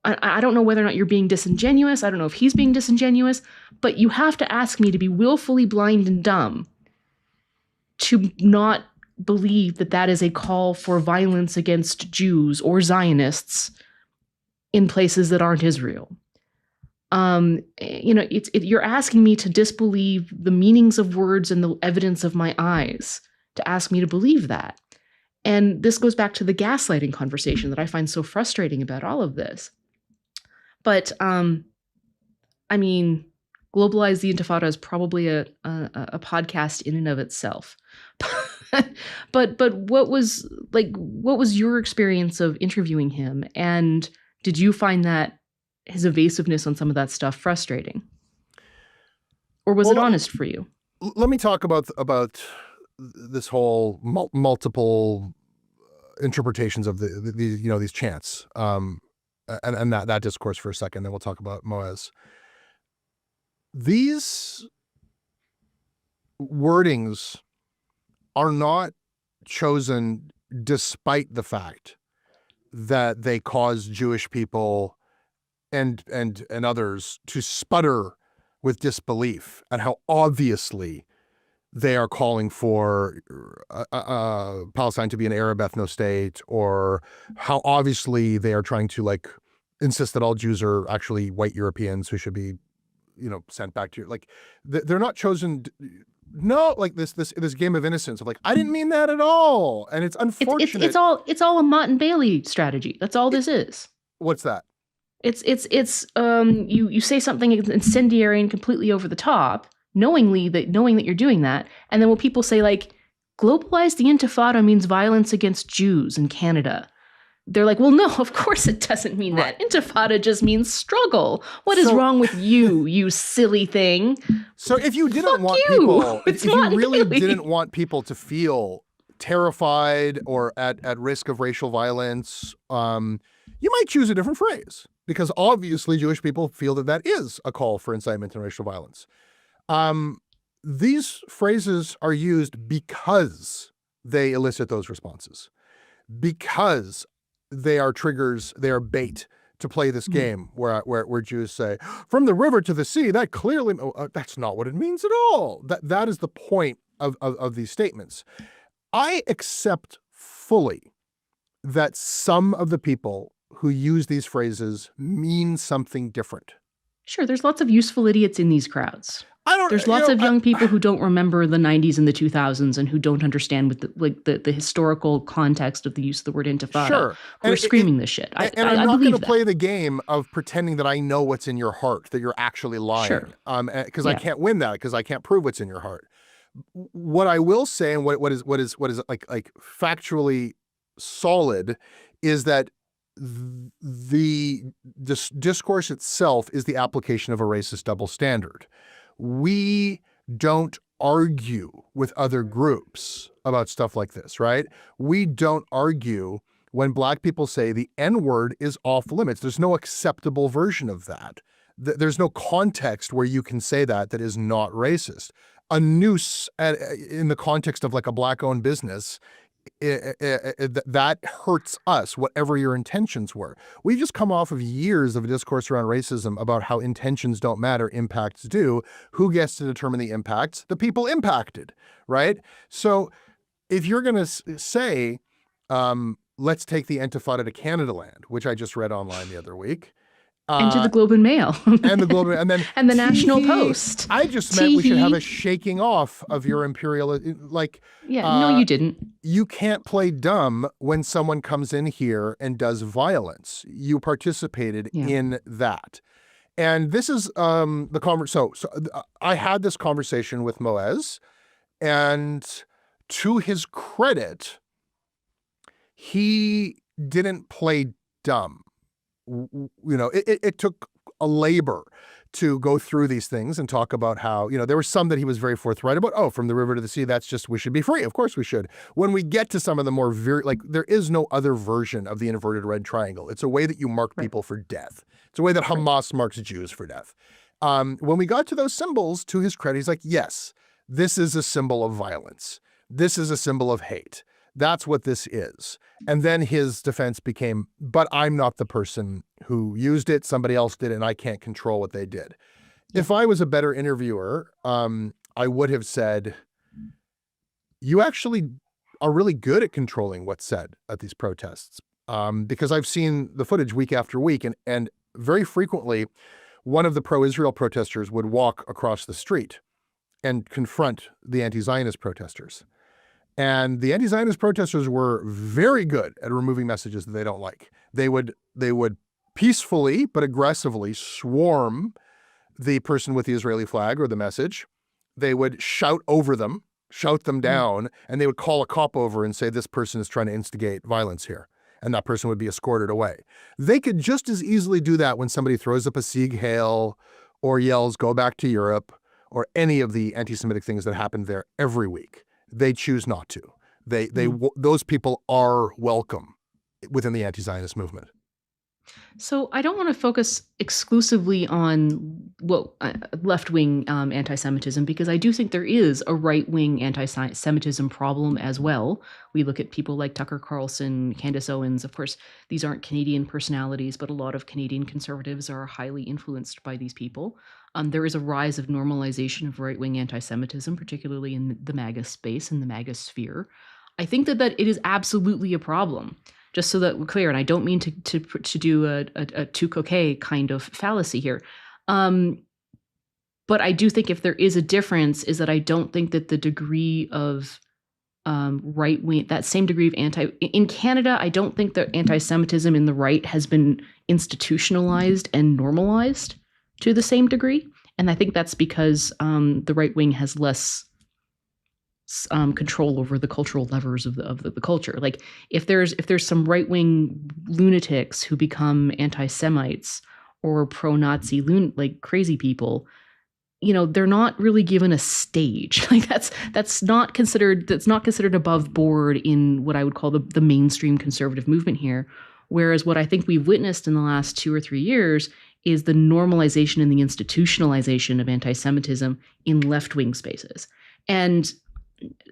I don't know whether or not you're being disingenuous. I don't know if he's being disingenuous, but you have to ask me to be willfully blind and dumb to not believe that that is a call for violence against Jews or Zionists in places that aren't Israel. You're asking me to disbelieve the meanings of words and the evidence of my eyes, to ask me to believe that. And this goes back to the gaslighting conversation that I find so frustrating about all of this. But, Globalize the Intifada is probably a podcast in and of itself. but what was your experience of interviewing him? And did you find that his evasiveness on some of that stuff frustrating? Or was it honest for you? Let me talk about this whole multiple interpretations of these chants. And that discourse for a second, then we'll talk about Moaz. These wordings are not chosen despite the fact that they cause Jewish people and others to sputter with disbelief at how obviously they are calling for Palestine to be an Arab ethno-state, or how obviously they are trying to insist that all Jews are actually white Europeans who should be, sent back to they're not chosen. No, this game of innocence of I didn't mean that at all, and it's unfortunate. It's all a Mott and Bailey strategy. That's all this is. What's that? It's you say something incendiary and completely over the top, knowing that you're doing that, and then when people say globalize the Intifada means violence against Jews in Canada, they're like, well, no, of course it doesn't mean that. Intifada just means struggle. What is wrong with you, you silly thing? So if you didn't want people, if you really didn't want people to feel terrified or at risk of racial violence, you might choose a different phrase, because obviously Jewish people feel that is a call for incitement and racial violence. These phrases are used because they elicit those responses, because they are triggers, they are bait to play this game where Jews say, from the river to the sea, that clearly, that's not what it means at all. That is the point of these statements. I accept fully that some of the people who use these phrases mean something different. Sure, there's lots of useful idiots in these crowds. There's lots of young people who don't remember the 90s and the 2000s and who don't understand with the historical context of the use of the word intifada. Sure. Who are screaming this shit. I'm not going to play the game of pretending that I know what's in your heart, that you're actually lying. Sure. Because I can't win that, because I can't prove what's in your heart. What I will say, and what is factually solid, is that the discourse itself is the application of a racist double standard. We don't argue with other groups about stuff like this, right? We don't argue when Black people say the N-word is off limits. There's no acceptable version of that. There's no context where you can say that is not racist. A noose in the context of a Black-owned business, that hurts us, whatever your intentions were. We've just come off of years of a discourse around racism about how intentions don't matter, impacts do. Who gets to determine the impacts? The people impacted, right? So if you're going to say, let's take the Intifada to Canadaland, which I just read online the other week, and to the Globe and Mail. and the Globe and then and the National Post. I just meant we should have a shaking off of your imperial, no, you didn't. You can't play dumb when someone comes in here and does violence. You participated in that. And this is the conversation. So I had this conversation with Moaz, and to his credit, he didn't play dumb. It took a labor to go through these things and talk about how, there were some that he was very forthright about. Oh, from the river to the sea, that's just, we should be free. Of course we should. When we get to some of the more, there is no other version of the inverted red triangle. It's a way that you mark people for death. It's a way that Hamas marks Jews for death. When we got to those symbols, to his credit, he's like, yes, this is a symbol of violence. This is a symbol of hate. That's what this is. And then his defense became, but I'm not the person who used it. Somebody else did it, and I can't control what they did. If I was a better interviewer, I would have said, you actually are really good at controlling what's said at these protests. Because I've seen the footage week after week, and very frequently, one of the pro-Israel protesters would walk across the street and confront the anti-Zionist protesters. And the anti-Zionist protesters were very good at removing messages that they don't like. They would peacefully but aggressively swarm the person with the Israeli flag or the message. They would shout over them, shout them down, and they would call a cop over and say, this person is trying to instigate violence here. And that person would be escorted away. They could just as easily do that when somebody throws up a Sieg Heil or yells, go back to Europe, or any of the anti-Semitic things that happen there every week. They choose not to. Those people are welcome within the anti-Zionist movement. So I don't want to focus exclusively on left-wing anti-Semitism, because I do think there is a right-wing anti-Semitism problem as well. We look at people like Tucker Carlson, Candace Owens. Of course, these aren't Canadian personalities, but a lot of Canadian conservatives are highly influenced by these people. There is a rise of normalization of right-wing anti-Semitism, particularly in the MAGA space and the MAGA sphere. I think that it is absolutely a problem. Just so that we're clear, and I don't mean to do a too coquet kind of fallacy here. But I do think if there is a difference, is that I don't think that the degree of right wing, that same degree of in Canada, I don't think that anti-Semitism in the right has been institutionalized and normalized to the same degree. And I think that's because the right wing has less control over the cultural levers of the culture. Like if there's some right wing lunatics who become anti-Semites or pro-Nazi like crazy people, they're not really given a stage. Like that's not considered above board in what I would call the mainstream conservative movement here. Whereas what I think we've witnessed in the last 2 or 3 years is the normalization and the institutionalization of anti-Semitism in left-wing spaces. And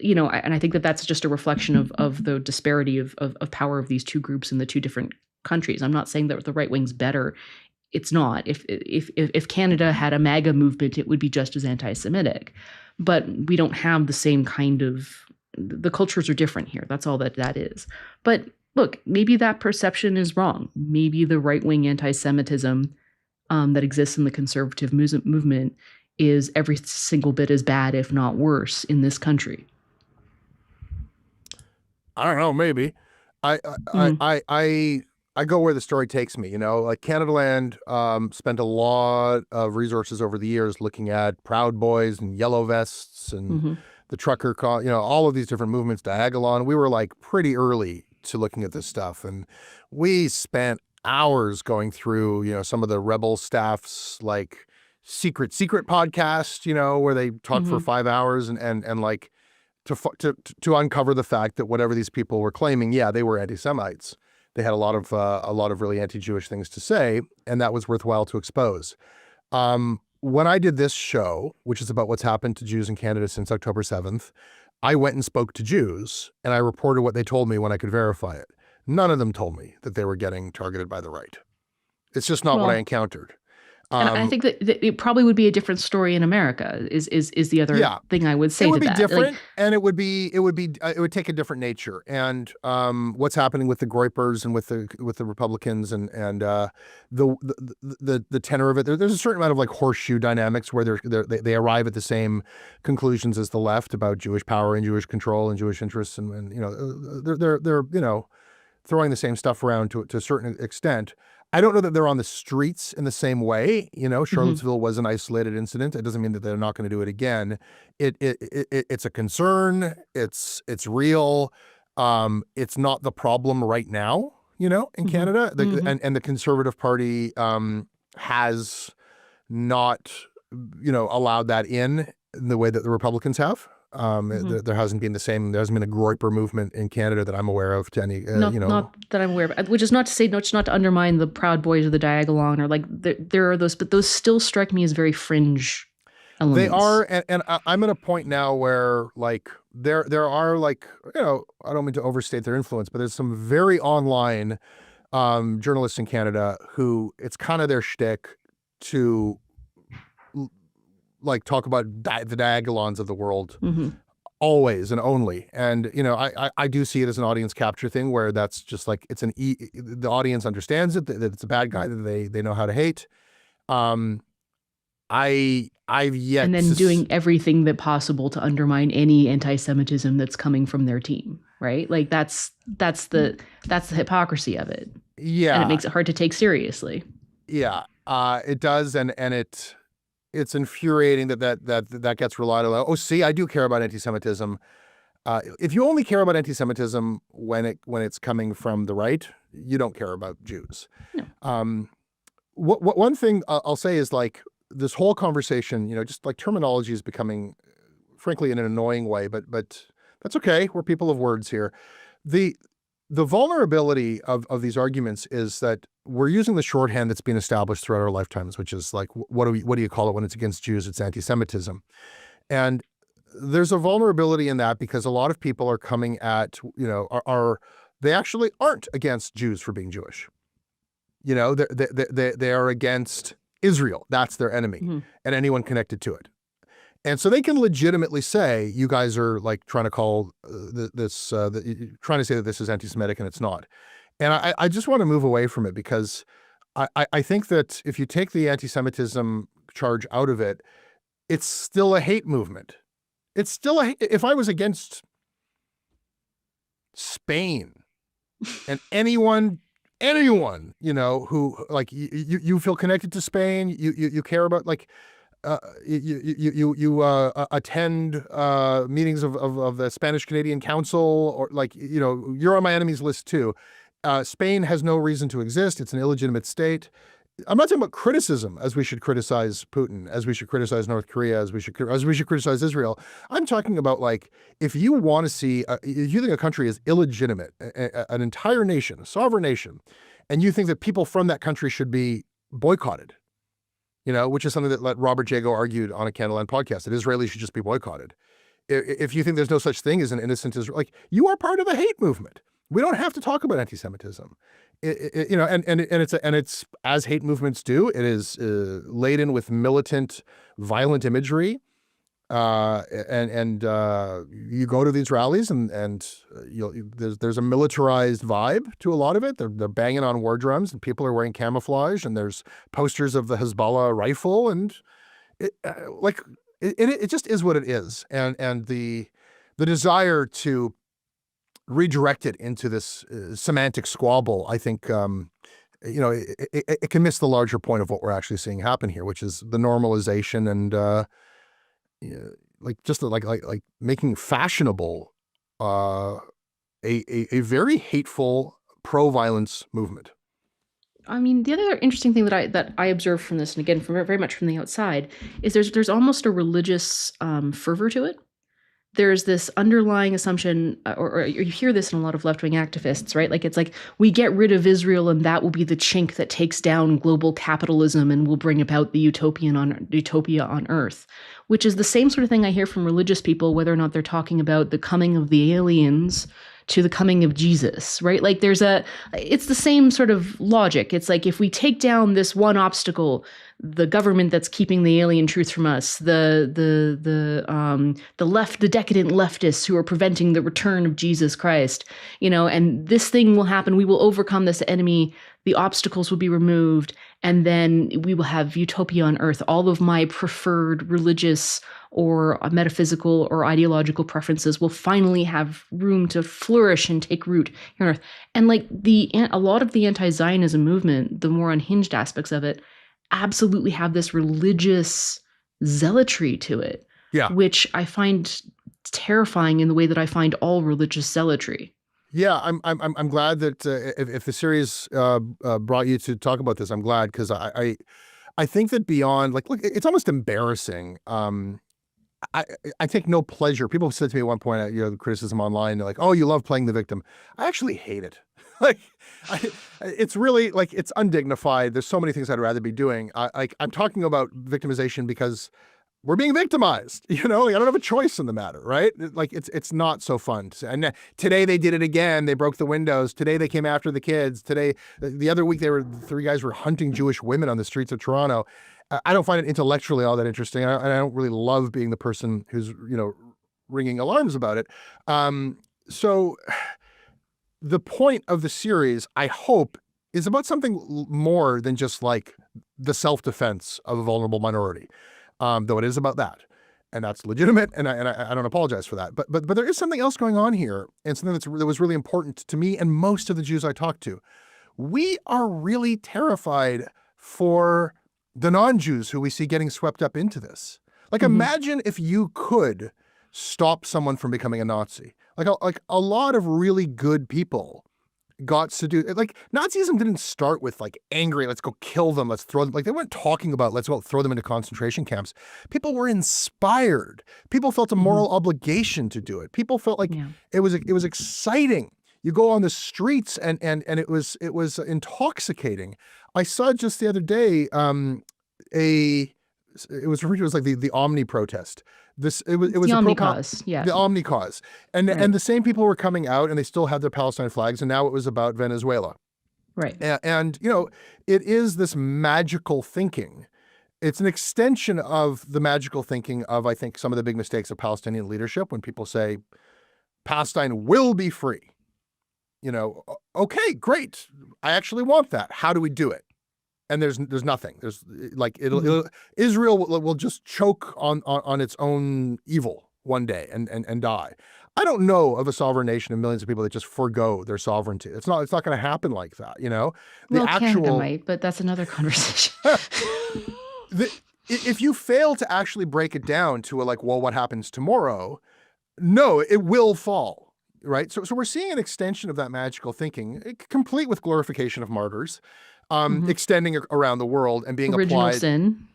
and I think that that's just a reflection of the disparity of power of these two groups in the two different countries. I'm not saying that the right wing's better. It's not. If Canada had a MAGA movement, it would be just as anti-Semitic. But we don't have the same kind of, the cultures are different here. That's all that is. But look, maybe that perception is wrong. Maybe the right-wing anti-Semitism that exists in the conservative movement is every single bit as bad, if not worse, in this country. I don't know, maybe. I go where the story takes me, like Canadaland spent a lot of resources over the years looking at Proud Boys and Yellow Vests and the trucker, all of these different movements, Diagolon. We were like pretty early to looking at this stuff. And we spent hours going through, some of the rebel staff's like secret podcast, where they talk for 5 hours and like to uncover the fact that whatever these people were claiming, they were anti-Semites. They had a lot of really anti-Jewish things to say, and that was worthwhile to expose. When I did this show, which is about what's happened to Jews in Canada since October 7th, I went and spoke to Jews, and I reported what they told me when I could verify it. None of them told me that they were getting targeted by the right. It's just not what I encountered. And I think that it probably would be a different story in America. Is the other thing I would say. It would to be that. different, and it would take a different nature. And what's happening with the Groypers and with the Republicans and the tenor of it. There's a certain amount of like horseshoe dynamics where they arrive at the same conclusions as the left about Jewish power and Jewish control and Jewish interests, and they're throwing the same stuff around to a certain extent. I don't know that they're on the streets in the same way. Charlottesville was an isolated incident. It doesn't mean that they're not going to do it again. It's a concern. It's real. It's not the problem right now, in Canada. And the Conservative Party has not, allowed that in the way that the Republicans have. There hasn't been there hasn't been a Groyper movement in Canada that I'm aware of to any, not that I'm aware of, which is not to say, not to undermine the Proud Boys or the Diagolon, or like there are those, but those still strike me as very fringe elements. They are, and I'm at a point now where like there are like, I don't mean to overstate their influence, but there's some very online journalists in Canada who it's kind of their shtick to like talk about the Diagolons of the world always and only. And, I do see it as an audience capture thing where that's just like, the audience understands it, that it's a bad guy that they know how to hate. I've yet and then doing everything that possible to undermine any anti-Semitism that's coming from their team, right? Like that's the hypocrisy of it. Yeah. And it makes it hard to take seriously. Yeah. It does, and it's infuriating that gets relied on. Oh, see, I do care about anti-Semitism. If you only care about anti-Semitism when it's coming from the right, you don't care about Jews. No. One thing I'll say is like this whole conversation, just like terminology is becoming, frankly, in an annoying way, but that's okay. We're people of words here. The vulnerability of these arguments is that we're using the shorthand that's been established throughout our lifetimes, which is like, what do you call it when it's against Jews? It's anti-Semitism. And there's a vulnerability in that because a lot of people are coming at, they actually aren't against Jews for being Jewish. They are against Israel. That's their enemy and anyone connected to it. And so they can legitimately say, you guys are like trying to call trying to say that this is anti-Semitic and it's not. And I just want to move away from it because I think that if you take the anti-Semitism charge out of it, it's still a hate movement. It's still if I was against Spain and anyone, who like you feel connected to Spain, you care about like, you attend meetings of the Spanish Canadian Council, or like, you're on my enemies list too. Spain has no reason to exist. It's an illegitimate state. I'm not talking about criticism as we should criticize Putin, as we should criticize North Korea, as we should criticize Israel. I'm talking about like, if you want to see, if you think a country is illegitimate, an entire nation, a sovereign nation, and you think that people from that country should be boycotted, which is something that Robert Jago argued on a Canadaland podcast, that Israelis should just be boycotted. If you think there's no such thing as an innocent Israel, like you are part of a hate movement. We don't have to talk about anti-Semitism, and it's as hate movements do. It is laden with militant, violent imagery, and you go to these rallies and there's a militarized vibe to a lot of it. They're banging on war drums and people are wearing camouflage and there's posters of the Hezbollah rifle and it just is what it is. And the desire to redirect it into this semantic squabble, I think, it can miss the larger point of what we're actually seeing happen here, which is the normalization and like making fashionable a very hateful pro-violence movement. I mean, the other interesting thing that I observed from this, and again, from very much from the outside, is there's almost a religious fervor to it. There's this underlying assumption, or you hear this in a lot of left-wing activists, right? Like, it's like, we get rid of Israel and that will be the chink that takes down global capitalism and will bring about the utopia on earth, which is the same sort of thing I hear from religious people, whether or not they're talking about the coming of the aliens to the coming of Jesus, right? Like it's the same sort of logic. It's like, if we take down this one obstacle, the government that's keeping the alien truth from us, the decadent leftists who are preventing the return of Jesus Christ, and this thing will happen. We will overcome this enemy. The obstacles will be removed, and then we will have utopia on earth. All of my preferred religious or metaphysical or ideological preferences will finally have room to flourish and take root here on earth. And like a lot of the anti-Zionism movement, the more unhinged aspects of it, absolutely have this religious zealotry to it, which I find terrifying in the way that I find all religious zealotry. Yeah, I'm glad that if the series brought you to talk about this, I'm glad, because I think that beyond, like, look, it's almost embarrassing I take no pleasure. People said to me at one point, the criticism online, they're like, "Oh, you love playing the victim." I actually hate it. Like, it's really like it's undignified. There's so many things I'd rather be doing. I'm talking about victimization because we're being victimized. Like, I don't have a choice in the matter, right? Like it's not so fun. And today they did it again. They broke the windows. Today they came after the kids. Today, the other week, three guys were hunting Jewish women on the streets of Toronto. I don't find it intellectually all that interesting. I don't really love being the person who's ringing alarms about it. So the point of the series, I hope, is about something more than just like the self-defense of a vulnerable minority. Though it is about that, and that's legitimate, and I don't apologize for that. But there is something else going on here, and something that was really important to me and most of the Jews I talked to. We are really terrified for the non-Jews who we see getting swept up into this. Like, imagine if you could stop someone from becoming a Nazi. Like a lot of really good people got seduced. Like, Nazism didn't start with like angry, let's go kill them, let's throw them. Like, they weren't talking about let's go throw them into concentration camps. People were inspired. People felt a moral obligation to do it. People felt like it was exciting. You go on the streets and it was intoxicating. I saw just the other day it was referred to as like the Omni protest. It was the Omni cause, the Omni cause, and the same people were coming out, and they still had their Palestine flags, and now it was about Venezuela, right? And it is this magical thinking. It's an extension of the magical thinking of, I think, some of the big mistakes of Palestinian leadership when people say Palestine will be free. Okay, great. I actually want that. How do we do it? And there's nothing. There's like Israel will just choke on its own evil one day and die. I don't know of a sovereign nation of millions of people that just forgo their sovereignty. It's not going to happen like that. Canada might, but that's another conversation. If you fail to actually break it down to what happens tomorrow? No, it will fall. Right. So we're seeing an extension of that magical thinking, complete with glorification of martyrs. Extending around the world and being original applied. Sin.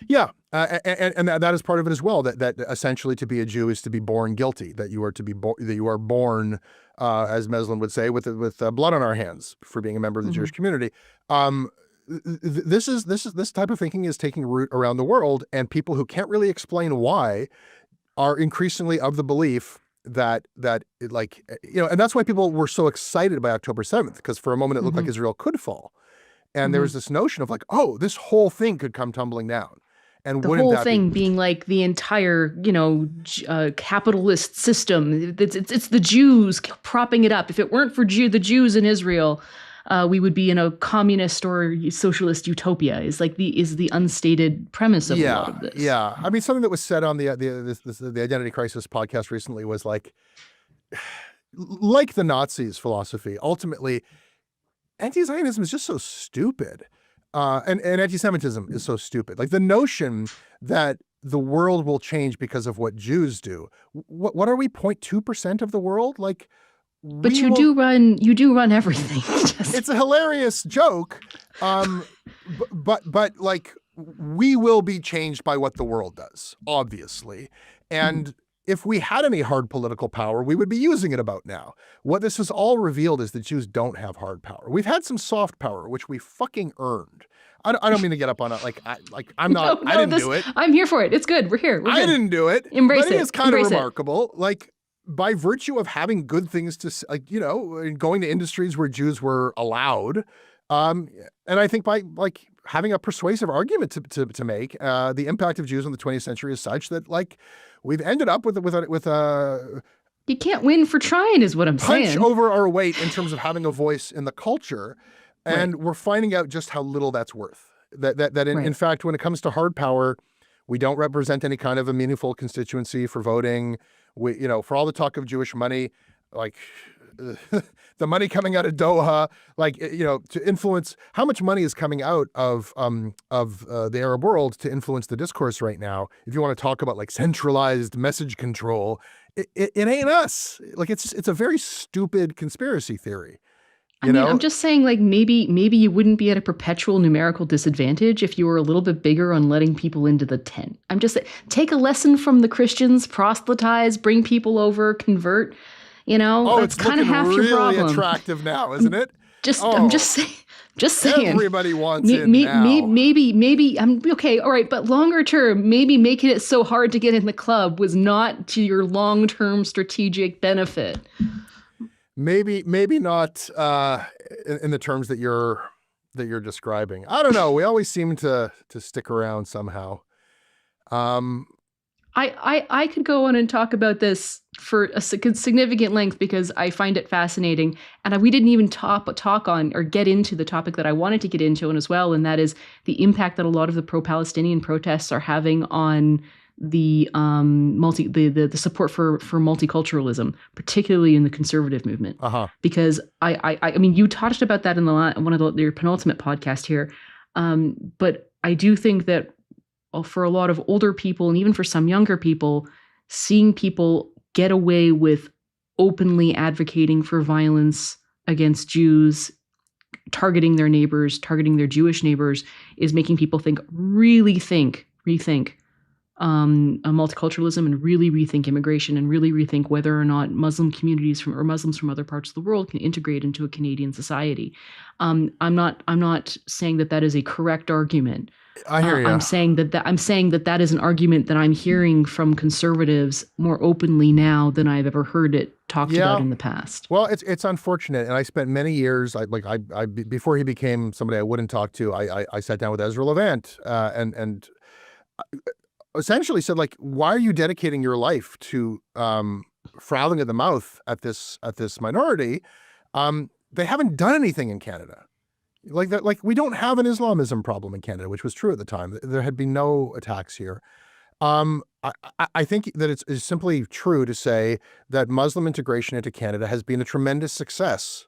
Yeah, and that is part of it as well. That essentially to be a Jew is to be born guilty. That you are that you are born, as Meslin would say, with blood on our hands for being a member of the Jewish community. This type of thinking is taking root around the world, and people who can't really explain why are increasingly of the belief that and that's why people were so excited by October 7th, because for a moment it looked like Israel could fall. And there was this notion of like, oh, this whole thing could come tumbling down. And the whole thing being like the entire, capitalist system. It's the Jews propping it up. If it weren't for the Jews in Israel, we would be in a communist or socialist utopia. Is the unstated premise of a lot of this. Yeah, I mean, something that was said on the Identity Crisis podcast recently was like the Nazis' philosophy. Ultimately, anti-Zionism is just so stupid. And anti-Semitism is so stupid. Like the notion that the world will change because of what Jews do. What are we, 0.2% of the world? Like, but you do run everything. It's a hilarious joke. But like, we will be changed by what the world does, obviously. And if we had any hard political power, we would be using it about now. What this has all revealed is that Jews don't have hard power. We've had some soft power, which we fucking earned. I don't mean to get up on it. I'm not. I didn't do it. I'm here for it. It's good. We're here. I didn't do it. Embrace it. But it is kind of remarkable. Like, by virtue of having good things to, going to industries where Jews were allowed, and I think by having a persuasive argument to make, the impact of Jews in the 20th century is such that we've ended up with a you can't win for trying, is what I'm saying. Punch over our weight in terms of having a voice in the culture, and we're finding out just how little that's worth. That in fact, when it comes to hard power, we don't represent any kind of a meaningful constituency for voting. We, for all the talk of Jewish money, the money coming out of Doha, to influence how much money is coming out of the Arab world to influence the discourse right now. If you want to talk about centralized message control, it ain't us. It's a very stupid conspiracy theory. I mean, I'm just saying, like, maybe you wouldn't be at a perpetual numerical disadvantage if you were a little bit bigger on letting people into the tent. I'm just saying, take a lesson from the Christians, proselytize, bring people over, convert. That's kind of half your problem. It's really attractive now, isn't it? I'm just saying. Just saying. Everybody wants in now. Maybe I'm okay. All right, but longer term, maybe making it so hard to get in the club was not to your long-term strategic benefit. Maybe not in the terms that you're describing. I don't know. We always seem to stick around somehow. I could go on and talk about this for a significant length because I find it fascinating, and we didn't even talk on or get into the topic that I wanted to get into as well, and that is the impact that a lot of the pro-Palestinian protests are having on the the support for multiculturalism, particularly in the conservative movement. Because I mean, you touched about that in one of your penultimate podcast here, but I do think that for a lot of older people and even for some younger people, seeing people get away with openly advocating for violence against Jews, targeting their neighbors, targeting their Jewish neighbors, is making people rethink multiculturalism and really rethink immigration and really rethink whether or not Muslim communities or Muslims from other parts of the world can integrate into a Canadian society. I'm not saying that is a correct argument. I hear you. I'm saying that is an argument that I'm hearing from conservatives more openly now than I've ever heard it talked about in the past. Well, it's unfortunate, and I spent many years. Before he became somebody I wouldn't talk to, I sat down with Ezra Levant and essentially said, like, why are you dedicating your life to frowning at the mouth at this minority? They haven't done anything in Canada. Like that, like we don't have an Islamism problem in Canada, which was true at the time. There had been no attacks here. I think that it's simply true to say that Muslim integration into Canada has been a tremendous success.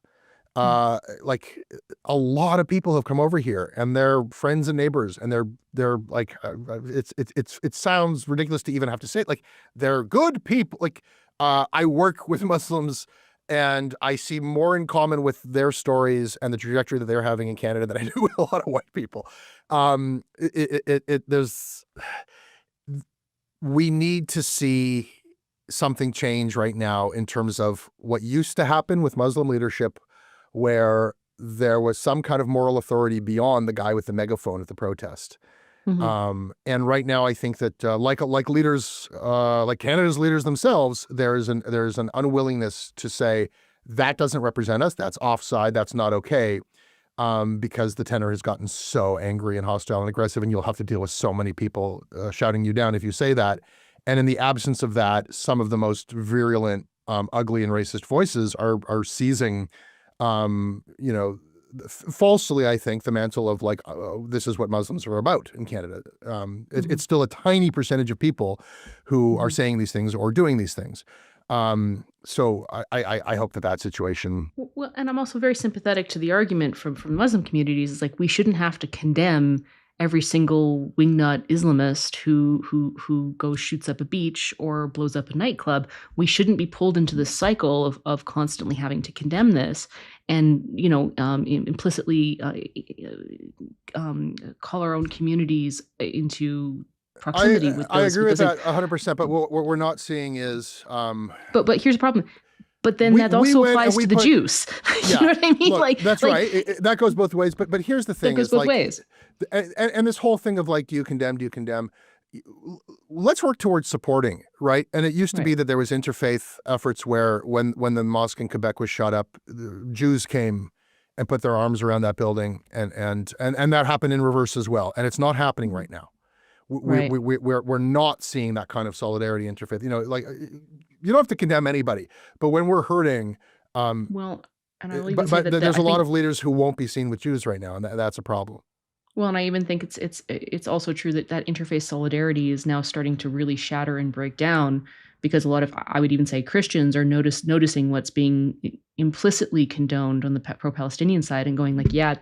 Like a lot of people have come over here, and they're friends and neighbors, and they're like it sounds ridiculous to even have to say it. Like they're good people. Like I work with Muslims, and I see more in common with their stories and the trajectory that they're having in Canada than I do with a lot of white people. We need to see something change right now in terms of what used to happen with Muslim leadership, where there was some kind of moral authority beyond the guy with the megaphone at the protest. Mm-hmm. And right now, I think that like leaders, like Canada's leaders themselves, there's an unwillingness to say that doesn't represent us. That's offside. That's not okay. Because the tenor has gotten so angry and hostile and aggressive, and you'll have to deal with so many people shouting you down if you say that. And in the absence of that, some of the most virulent, ugly and racist voices are seizing, falsely, I think, the mantle of like, this is what Muslims are about in Canada. It's still a tiny percentage of people who are saying these things or doing these things. So I hope that situation. Well, and I'm also very sympathetic to the argument from Muslim communities. It's like we shouldn't have to condemn every single wingnut Islamist who goes shoots up a beach or blows up a nightclub. We shouldn't be pulled into this cycle of constantly having to condemn this and implicitly call our own communities into proximity with those. I agree with that 100%. But what we're not seeing is. But here's the problem. But then that also applies to the Jews. You know what I mean? Look, that's right. That goes both ways. But here's the thing: that goes both ways. And this whole thing of like, do you condemn? Let's work towards supporting, right? And it used to be that there was interfaith efforts where when the mosque in Quebec was shot up, the Jews came and put their arms around that building, and that happened in reverse as well. And it's not happening right now. We're not seeing that kind of solidarity interfaith. Like you don't have to condemn anybody, but when we're hurting, and I'll even say that there's a lot of leaders who won't be seen with Jews right now, and that's a problem. Well, and I even think it's also true that interfaith solidarity is now starting to really shatter and break down, because a lot of, I would even say, Christians are noticing what's being implicitly condoned on the pro-Palestinian side and going like, yeah,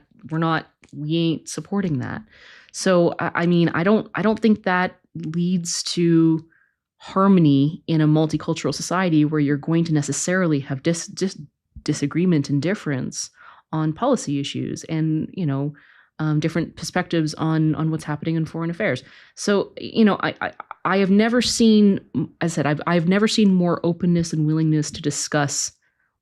we ain't supporting that. So, I mean, I don't think that leads to harmony in a multicultural society where you're going to necessarily have disagreement and difference on policy issues and, different perspectives on what's happening in foreign affairs. So, I have never seen, as I said, I've never seen more openness and willingness to discuss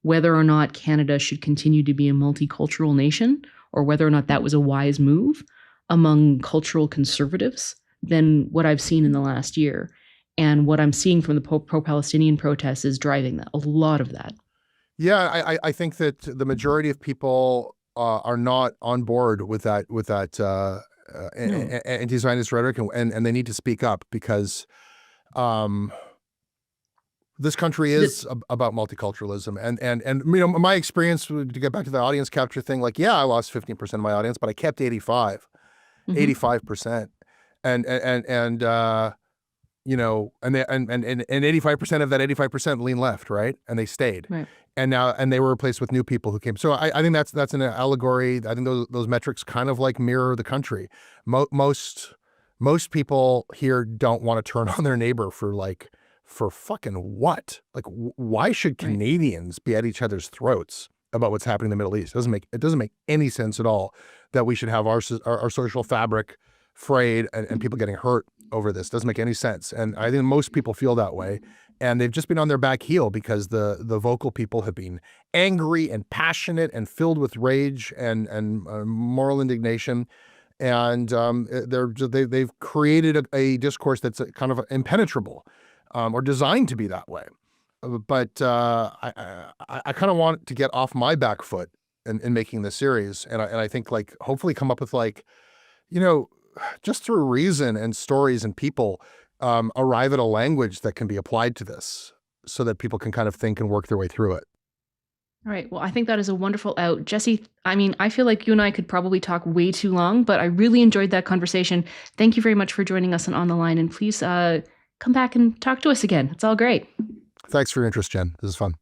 whether or not Canada should continue to be a multicultural nation or whether or not that was a wise move among cultural conservatives than what I've seen in the last year. And what I'm seeing from the pro-Palestinian protests is driving that, a lot of that. Yeah, I think that the majority of people are not on board with that anti-Zionist rhetoric, and they need to speak up because this country is about multiculturalism. And my experience, to get back to the audience capture thing, like, yeah, I lost 15% of my audience, but I kept 85%. And 85% of that 85% lean left, right? And they stayed. Right. And they were replaced with new people who came. So I think that's an allegory. I think those metrics kind of like mirror the country. Most people here don't want to turn on their neighbor for fucking what? Like, why should Canadians be at each other's throats about what's happening in the Middle East? It doesn't make any sense at all that we should have our social fabric frayed and people getting hurt over this. Doesn't make any sense. And I think most people feel that way. And they've just been on their back heel because the vocal people have been angry and passionate and filled with rage and moral indignation. And they've created a discourse that's kind of impenetrable or designed to be that way. But I kind of want to get off my back foot in making this series. And I think, like, hopefully come up with, like, just through reason and stories and people, arrive at a language that can be applied to this so that people can kind of think and work their way through it. All right. Well, I think that is a wonderful out. Jesse, I feel like you and I could probably talk way too long, but I really enjoyed that conversation. Thank you very much for joining us on the line. And please come back and talk to us again. It's all great. Thanks for your interest, Jen. This is fun.